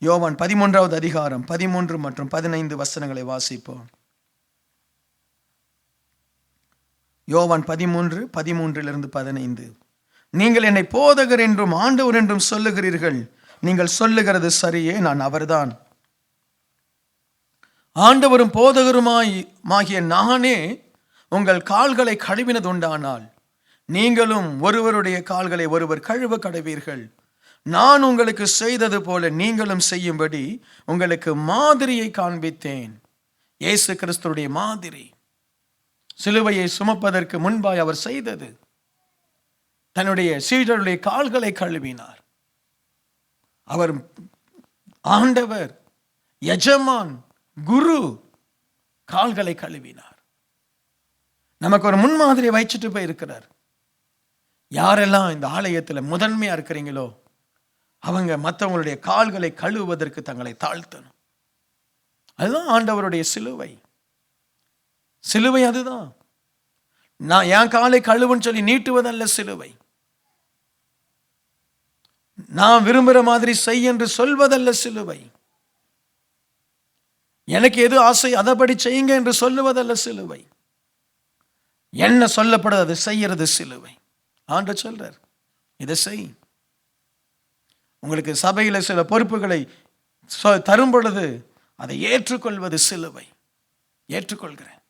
யோவான் 13வது அதிகாரம் 13 மற்றும் 15 வசனங்களை வாசிப்போம். யோவான் 13, 13-15. நீங்கள் என்னை போதகர் என்றும் ஆண்டவர் என்றும் சொல்லுகிறீர்கள். நீங்கள் சொல்லுகிறது சரியே, நான் அவர்தான். ஆண்டவரும் போதகருமாகிய நானே உங்கள் கால்களை கழுவினது உண்டானால் நீங்களும் ஒருவருடைய கால்களை ஒருவர் கழுவ கடவீர்கள். நான் உங்களுக்கு செய்தது போல நீங்களும் செய்யும்படி உங்களுக்கு மாதிரியை காண்பித்தேன். இயேசு கிறிஸ்துவுடைய மாதிரி, சிலுவையை சுமப்பதற்கு முன்பாய் அவர் செய்தது. தன்னுடைய சீடருடைய கால்களை கழுவினார். அவர் ஆண்டவர், எஜமான், குரு, கால்களை கழுவினார். நமக்கு ஒரு முன்மாதிரியை வச்சுட்டு போய் இருக்கிறார். யாரெல்லாம் இந்த ஆலயத்தில் முதன்மையா இருக்கிறீங்களோ அவங்க மற்றவங்களுடைய கால்களை கழுவுவதற்கு தங்களை தாழ்த்தணும். அதுதான் ஆண்டவருடைய சிலுவை. சிலுவை அதுதான். நான் என் காலை கழுவுன்னு சொல்லி நீட்டுவதல்ல சிலுவை. நான் விரும்புகிற மாதிரி செய் என்று சொல்வதல்ல சிலுவை. எனக்கு எது ஆசை அதைப்படி செய்யுங்க என்று சொல்லுவதல்ல சிலுவை. என்ன சொல்லப்படுது அதை செய்யறது சிலுவை. ஆண்டவர் சொல்றார், இதை செய். உங்களுக்கு சபையில் சில பொறுப்புகளை தரும் பொழுது அதை ஏற்றுக்கொள்வது சிலுவை. ஏற்றுக்கொள்கிறேன்.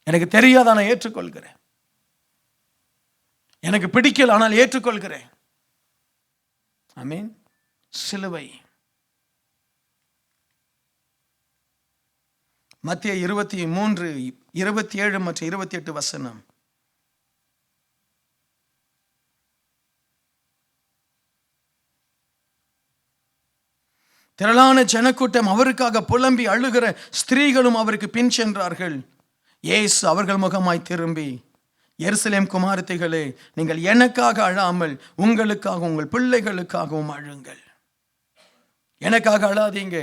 எனக்கு தெரியாத நான் ஏற்றுக்கொள்கிறேன். எனக்கு பிடிக்கல ஆனால் ஏற்றுக்கொள்கிறேன். ஆமென். சிலுவை. மத்தேயு 23, 27 மற்றும் 28 வசனம். திரளான ஜனக்கூட்டம் அவருக்காக புலம்பி அழுகிற ஸ்திரீகளும் அவருக்கு பின் சென்றார்கள். இயேசு அவர்கள் முகமாய் திரும்பி, எருசலேம் குமாரத்திகளே, நீங்கள் எனக்காக அழாமல் உங்களுக்காக உங்கள் பிள்ளைகளுக்காகவும் அழுங்கள். எனக்காக அழாதீங்க.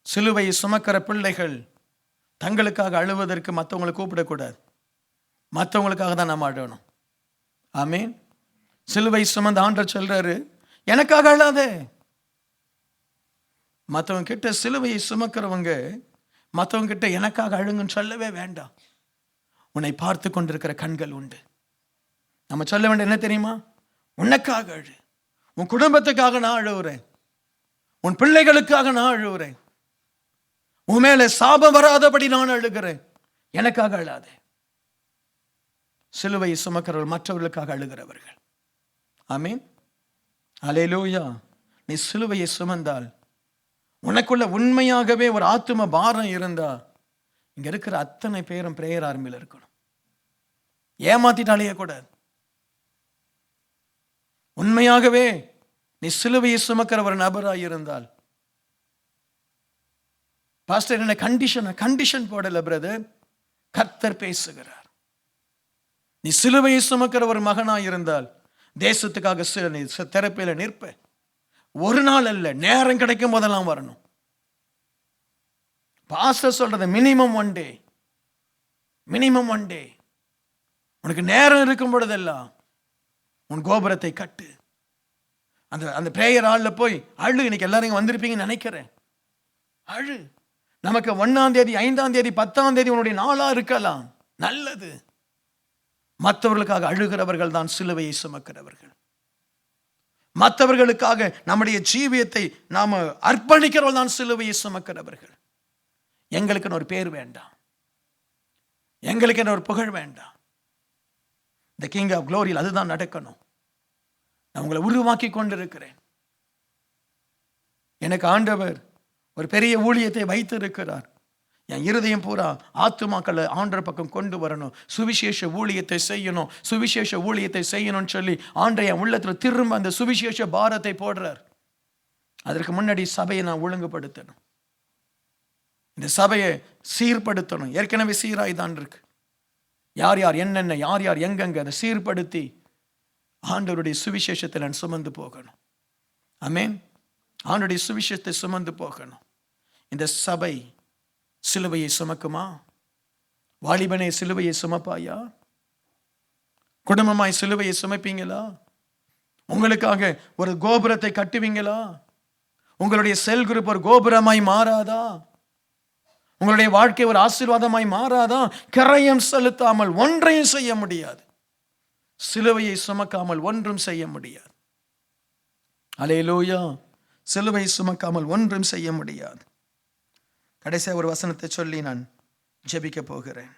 சிலுவையை சுமக்கிற பிள்ளைகள் தங்களுக்காக அழுவதற்கு மற்றவங்களை கூப்பிடக்கூடாது. மற்றவங்களுக்காக தான் நம்ம அழணும். ஆமீன். சிலுவை சுமந்த ஆண்டவர் சொல்றாரு, எனக்காக அழாதே. மற்றவங்க கிட்ட சிலுவையை சுமக்கிறவங்க மற்றவங்க கிட்ட எனக்காக அழுங்கன்னு சொல்லவே வேண்டாம். உன்னை பார்த்து கொண்டிருக்கிற கண்கள் உண்டு. நம்ம சொல்ல வேண்டிய என்ன தெரியுமா? உனக்காக அழு. உன் குடும்பத்துக்காக நான் அழுவுறேன். உன் பிள்ளைகளுக்காக நான் அழுவுறேன். உன் மேல சாபம் வராதபடி நான் அழுகிறேன். எனக்காக அழாதே. சிலுவையை சுமக்கிறவர்கள் மற்றவர்களுக்காக அழுகிறவர்கள். ஆமீன். அல்லேலூயா. நீ சிலுவையை சுமந்தால், உனக்குள்ள உண்மையாகவே ஒரு ஆத்தும பாரம் இருந்தா, இங்க இருக்கிற அத்தனை பேரும் பிரேயர் ஆர்மியில் இருக்கணும். ஏமாத்திட்டாலே கூடாது. உண்மையாகவே நீ சிலுவையை சுமக்கிற ஒரு நபராக இருந்தால், பாஸ்டர் என்ன கண்டிஷன் போடல பிரதர், கர்த்தர் பேசுகிறார். நீ சிலுவையை சுமக்கிற ஒரு மகனாக இருந்தால் தேசத்துக்காக தெரப்பில நிற்ப. ஒரு நாள் அல்ல, நேரம் கிடைக்கும் போதெல்லாம் வரணும். பாஸ்டர் சொல்றது மினிமம் ஒன் டே. உனக்கு நேரம் இருக்கும் பொழுதெல்லாம் உன் கோபுரத்தை கட்டு. அந்த பிரேயர் ஹாலில் போய் அழு. இன்னைக்கு எல்லாரும் வந்திருப்பீங்கன்னு நினைக்கிறேன். அழு. நமக்கு 1ஆம் தேதி, 5ஆம் தேதி, 10ஆம் தேதி உன்னுடைய நாளா இருக்கலாம். நல்லது. மற்றவர்களுக்காக அழுகிறவர்கள் தான் சிலுவையை சுமக்கிறவர்கள். மற்றவர்களுக்காக நம்முடைய ஜீவியத்தை நாம அர்ப்பணிக்கிறவர்கள் தான் சிலுவையை சுமக்கிறவர்கள். எங்களுக்கு ஒரு பேர் வேண்டாம், எங்களுக்கு ஒரு புகழ் வேண்டாம். இந்த கிங் ஆஃப் குளோரியில் அதுதான் நடக்கணும். நான் உங்களை உருவாக்கி கொண்டிருக்கிறேன். எனக்கு ஆண்டவர் ஒரு பெரிய ஊழியத்தை வைத்திருக்கிறார். என் இருதயம் பூரா ஆத்துமாக்களை ஆண்டவர் பக்கம் கொண்டு வரணும். சுவிசேஷ ஊழியத்தை செய்யணும்னு சொல்லி ஆண்டவர் என் உள்ளத்தில் திரும்ப அந்த சுவிசேஷ பாரத்தை போடுறார். அதற்கு முன்னாடி சபையை நான் ஒழுங்குபடுத்தணும். இந்த சபையை சீர்படுத்தணும். ஏற்கனவே சீராய் தான் இருக்கு. யார் யார் என்னென்ன, யார் யார் எங்கெங்க, அதை சீர்படுத்தி ஆண்டவருடைய சுவிசேஷத்தை நான் சுமந்து போகணும். ஆமென். ஆண்டவருடைய சுவிசேஷத்தை சுமந்து போகணும். இந்த சபை சிலுவையை சுமக்குமா? வாலிபனே, சிலுவையை சுமப்பாயா? குடும்பமாய் சிலுவையை சுமப்பீங்களா? உங்களுக்காக ஒரு கோபுரத்தை கட்டுவீங்களா? உங்களுடைய செல் குரூப் ஒரு கோபுரமாய் மாறாதா? உங்களுடைய வாழ்க்கை ஒரு ஆசீர்வாதமாய் மாறாதா? கரையம் செலுத்தாமல் ஒன்றையும் செய்ய முடியாது. சிலுவையை சுமக்காமல் ஒன்றும் செய்ய முடியாது. அல்லேலூயா. சிலுவை சுமக்காமல் ஒன்றும் செய்ய முடியாது. கடைசியாக ஒரு வசனத்தை சொல்லி நான் ஜெபிக்க போகிறேன்.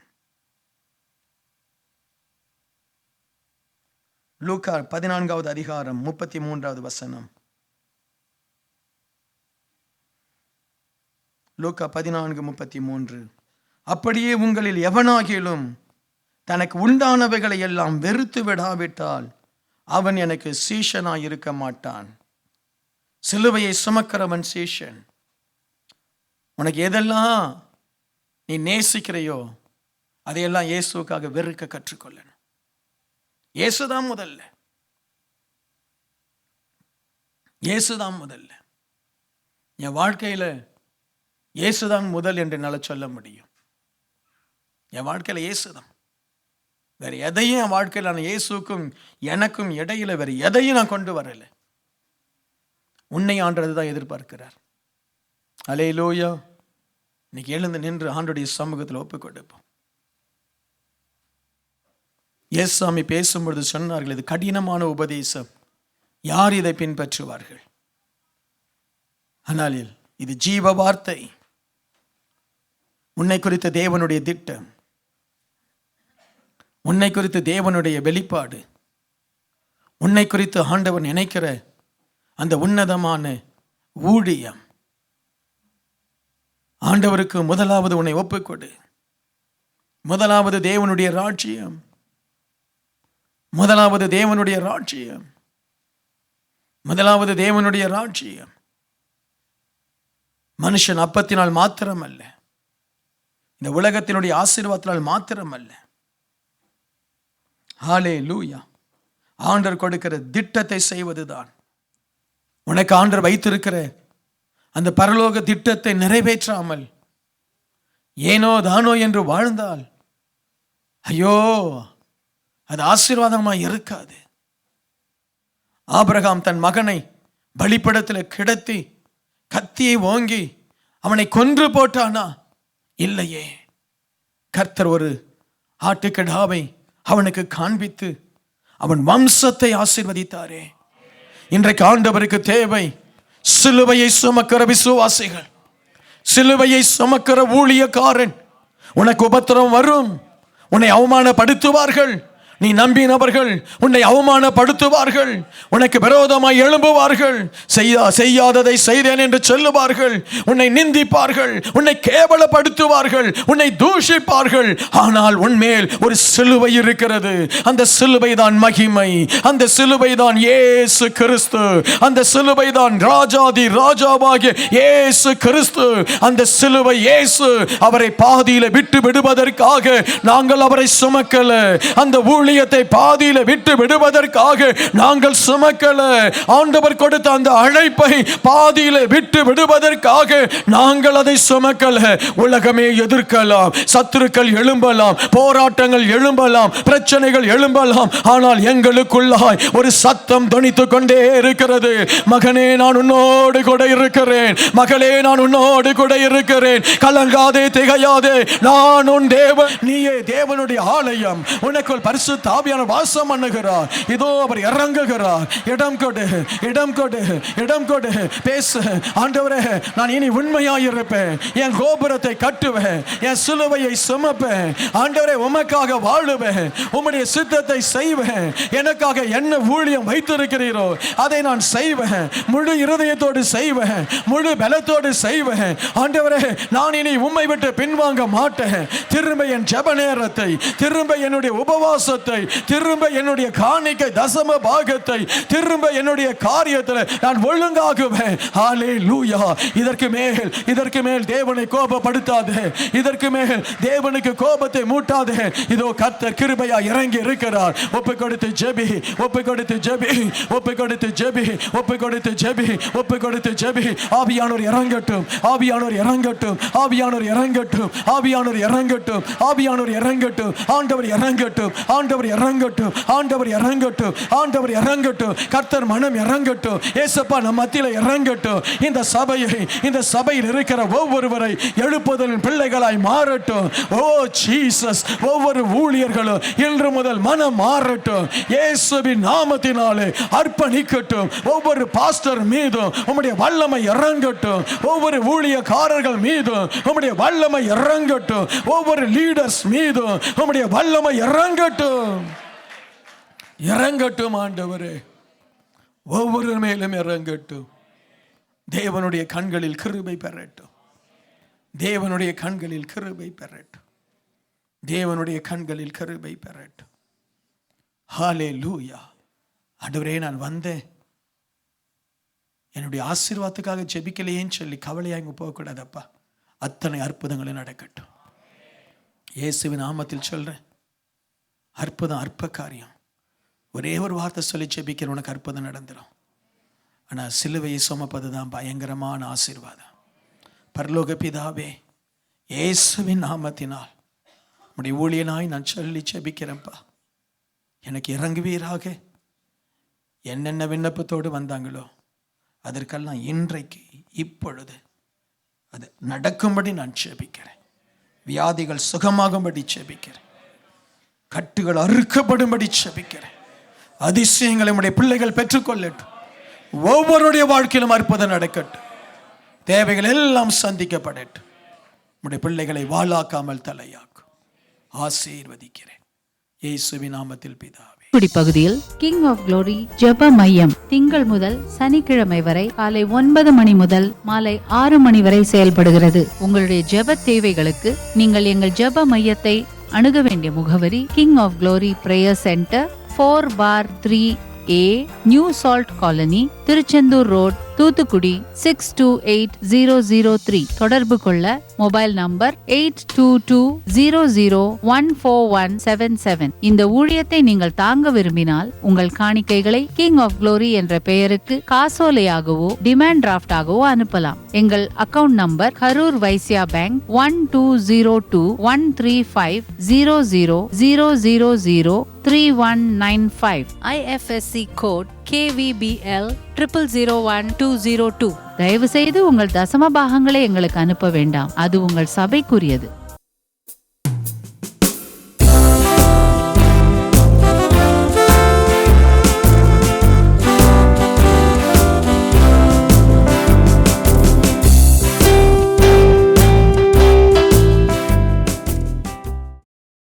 லூக்கா 14வது அதிகாரம் 33வது வசனம். லூக்கா 14:33. அப்படியே உங்களில் எவனாகிலும் தனக்கு உண்டானவைகளை எல்லாம் வெறுத்து விடாவிட்டால் அவன் எனக்கு சீஷனாய் இருக்க மாட்டான். சிலுவையை சுமக்கிறவன் சீஷன். உனக்கு எதெல்லாம் நீ நேசிக்கிறையோ அதையெல்லாம் இயேசுக்காக வெறுக்க கற்றுக்கொள்ளணும். இயேசுதான் முதல்ல, இயேசுதான் முதல்ல. என் வாழ்க்கையில இயேசுதான் முதல் என்று என்னால் சொல்ல முடியும். என் வாழ்க்கையில இயேசுதான். வேற எதையும் என் வாழ்க்கையில் நான் இயேசுக்கும் எனக்கும் இடையில வேற எதையும் நான் கொண்டு வரல. உன்னை ஆண்டது தான் எதிர்பார்க்கிறார். அல்லேலூயா. இன்னைக்கு எழுந்து நின்று ஆண்டுடைய சமூகத்தில் ஒப்புக் கொடுப்போம். இயேசுசாமி பேசும்பொழுது சொன்னார்கள், இது கடினமான உபதேசம், யார் இதை பின்பற்றுவார்கள்? ஆனால் இது ஜீவ வார்த்தை. உன்னை குறித்த தேவனுடைய திட்டம், உன்னை குறித்து தேவனுடைய வெளிப்பாடு, உன்னை குறித்து ஆண்டவர் நினைக்கிற அந்த உன்னதமான ஊழியம். ஆண்டவருக்கு முதலாவது உன்னை ஒப்புக்கொடு. முதலாவது தேவனுடைய ராஜ்யம், முதலாவது தேவனுடைய ராஜ்யம், முதலாவது தேவனுடைய ராஜ்யம். மனுஷன் அப்பத்தினால் மாத்திரமல்ல, இந்த உலகத்தினுடைய ஆசீர்வாதத்தினால் மாத்திரமல்ல. ஹல்லேலூயா. ஆண்டவர் கொடுக்கிற திட்டத்தை செய்வதுதான். உனக்கு ஆண்டவர் வைத்திருக்கிற அந்த பரலோக திட்டத்தை நிறைவேற்றாமல் ஏனோ தானோ என்று வாழ்ந்தால் ஐயோ, அது ஆசீர்வாதமாய் இருக்காது. ஆபிரகாம் தன் மகனை பலிபீடத்தில் கிடத்தி கத்தியை ஓங்கி அவனை கொன்று போட்டானா? இல்லையே. கர்த்தர் ஒரு ஆட்டுக்கடாவை அவனுக்கு காண்பித்து அவன் வம்சத்தை ஆசீர்வதித்தாரே. இன்றைக்கு ஆண்டவருக்கு தேவை சிலுவையை சுமக்கிற விசுவாசிகள், சிலுவையை சுமக்கிற ஊழியக்காரன். உனக்கு உபத்திரம் வரும், உன்னை அவமானப்படுத்துவார்கள், நீ நம்பினவர்கள் உன்னை அவமானப்படுத்துவார்கள், உனக்கு விரோதமாய் எழும்புவார்கள், செய்யாததை செய்தேன் என்று சொல்லுவார்கள், உன்னை நிந்திப்பார்கள், உன்னை கேவலப்படுத்துவார்கள், உன்னை தூஷிப்பார்கள். ஆனால் உன்மேல் ஒரு சிலுவை இருக்கிறது. அந்த சிலுவை தான் மகிமை, அந்த சிலுவை தான் இயேசு கிறிஸ்து, அந்த சிலுவை தான் ராஜாதி ராஜாவாகிய இயேசு கிறிஸ்து. அந்த சிலுவை இயேசு அவரை பாதியில விட்டு விடுவதற்காக நாங்கள் அவரை சுமக்கல. அந்த ஊழியத்தை பாதியில விட்டு விடுவதற்காக நாங்கள் சுமக்கல. ஆண்டவர் கொடுத்த அந்த அழைப்பை பாதியில விட்டு விடுவதற்காக நாங்கள் அதை சுமக்கல. உலகமே எதிர்க்கலாம், சத்துருக்கள் எழும்பலாம், போராட்டங்கள் எழும்பலாம், பிரச்சனைகள் எழும்பலாம். ஆனால் எங்களுக்குள்ளாய் ஒரு சத்தம் தொனித்துக் கொண்டே இருக்கிறது. மகனே, நான் உன்னோடு கூட இருக்கிறேன். மகளே, நான் உன்னோடு கூட இருக்கிறேன். கலங்காதே, திகையாதே, நான் உன் தேவன். நீயே தேவனுடைய ஆலயம். உனக்குள் பரிசுத்த ஆவியானவர் வாசம் பண்ணுகிறார். இதோ அவர் இறங்குகிறார். இடம் கொடு, இடம் கொடு, இடம் கொடு. பேசு. ஆண்டவரே, நான் இனி உண்மையாய் இருப்பேன். என் கோபுரத்தை கட்டுவேன், என் சிலுவையை சுமப்பேன். ஆண்டவரே, உமக்காக வாழுவேன், உம்முடைய சித்தத்தை செய்வேன். எனக்காக என்ன ஊழியம் வைத்திருக்கிறீரோ அதை நான் செய்வேன். முழு இருதயத்தோடு செய்வேன், முழு பலத்தோடு செய்வேன். ஆண்டவரே, நான் இனி உம்மை விட்டு பின்வாங்க மாட்டேன். திரும்ப என் ஜெப நேரத்தை, திரும்ப என்னுடைய உபவாசத்தை, திரும்ப என்னுடைய காணிக்கை தசம பாகத்தை, திரும்ப என்னுடைய காரியத்தில் நான் ஒழுங்காகுவேன். ஹல்லேலூயா. இதற்கு மேல் தேவனை கோபப்படுத்தாதே, இதற்கு மேல் தேவனுக்கு கோபத்தை மூட்டாதே. இதோ கர்த்தர் கிருபையா இறங்கி இருக்கிறார். ஒப்பு கொடுத்து ஜெபி, ஒப்பு கொடுத்து ஜெபி, ஒப்பு கொடுத்து ஜெபி, ஒப்பு கொடுத்து ஜெபி, ஒப்பு கொடுத்து ஜெபி. ஆவியானவர் இறங்கட்டும், ஆவியானவர் இறங்கட்டும், ஆவியானவர் இறங்கட்டும், ஆவியானவர் இறங்கட்டும், ஆவியானவர் இறங்கட்டும். ஆண்டவர் இறங்கட்டும், ஆண்டவர் இறங்கட்டும், ஆண்டவர் இறங்கட்டும், ஆண்டவர் இறங்கட்டும். கர்த்தர் மனம் இறங்கட்டும். ஏசப்பா நம் மத்தியில இறங்கட்டும். இந்த சபையில் இருக்கிற ஒவ்வொருவரை எழுப்புதலின் பிள்ளைகளாய் மாறட்டும். ஓ ஜீசஸ், ஒவ்வொரு ஊழியர்களும் இன்று முதல் மனம் மாறட்டும். இயேசுவின் நாமத்தினாலே அர்ப்பணிக்கட்டும். ஒவ்வொரு பாஸ்டர் மீதும் உம்முடைய வல்லமை இறங்கட்டும். ஒவ்வொரு ஊழியக்காரர்கள் மீதும் உம்முடைய வல்லமை இறங்கட்டும். ஒவ்வொரு லீடர்ஸ் மீதும் உம்முடைய வல்லமை இறங்கட்டும். இறங்கட்டும் ஆண்டவரே, ஒவ்வொரு மேலும் இறங்கட்டும். தேவனுடைய கண்களில் கிருபை பெறட்டும், தேவனுடைய கண்களில் கிருபை பெறட்டும். தேவனுடைய கண்களில் கிருபை பெறட்டும். ஹல்லேலூயா. ஆண்டவரே, நான் வந்தேன், என்னுடைய ஆசீர்வாதத்துக்காக ஜெபிக்கலையேன்னு சொல்லி கவலையாக இங்கே போகக்கூடாதப்பா. அத்தனை அற்புதங்களும் நடக்கட்டும். இயேசுவின் நாமத்தில் சொல்கிறேன், அற்புதம், அற்ப காரியம். ஒரே ஒரு வார்த்தை சொல்லி ஜெபிக்கிற உனக்கு அற்புதம் நடந்துடும். ஆனால் சிலுவையை சுமப்பது தான் பயங்கரமான ஆசீர்வாதம். பரலோக பிதாவே, இயேசுவின் நாமத்தினால் உடைய ஊழியனாய் நான் சொல்லி ஜெபிக்கிறேன்ப்பா. எனக்கு இறங்குவீராக. என்னென்ன விண்ணப்பத்தோடு வந்தாங்களோ அதற்கெல்லாம் இன்றைக்கு இப்பொழுது அது நடக்கும்படி நான் ஜெபிக்கிறேன். வியாதிகள் சுகமாகும்படி ஜெபிக்கிறேன். கட்டுகள் அறுக்கப்படும்படி ஜெபிக்கிறேன். அதிசயங்களை நம்முடைய பிள்ளைகள் பெற்றுக்கொள்ளட்டும். ஒவ்வொருடைய வாழ்க்கையிலும் அற்புதம் நடக்கட்டும். தேவைகள் எல்லாம் சந்திக்கப்படட்டும். நம்முடைய பிள்ளைகளை வாளாக்காமல் தலையாக்கும். ஆசீர்வதிக்கிறேன் இயேசுவின் நாமத்தில் பிதாவே. பகுதியில் கிங் ஆஃப் குளோரி ஜெப மையம் திங்கள் முதல் சனிக்கிழமை வரை காலை 9 மணி முதல் மாலை 6 மணி வரை செயல்படுகிறது. உங்களுடைய ஜெப தேவைகளுக்கு நீங்கள் எங்கள் ஜெப மையத்தை அணுக வேண்டிய முகவரி king of glory prayer centre, 4/3A, new salt colony, Tiruchendur road, Thoothukudi 628003. தொடர்பு கொள்ள மொபைல் நம்பர் 8220014177. இந்த ஊழியத்தை நீங்கள் தாங்க விரும்பினால் உங்கள் காணிக்கைகளை கிங் ஆஃப் குளோரி என்ற பெயருக்கு காசோலையாகவோ டிமாண்ட் டிராஃப்டாகவோ அனுப்பலாம். எங்கள் account number Karur Vysya bank 1202135000003195. IFSC code KVBL 0001-202. தயவு செய்து உங்கள் தசம பாகங்களை எங்களுக்கு அனுப்ப வேண்டாம். அது உங்கள் சபைக்குரியது.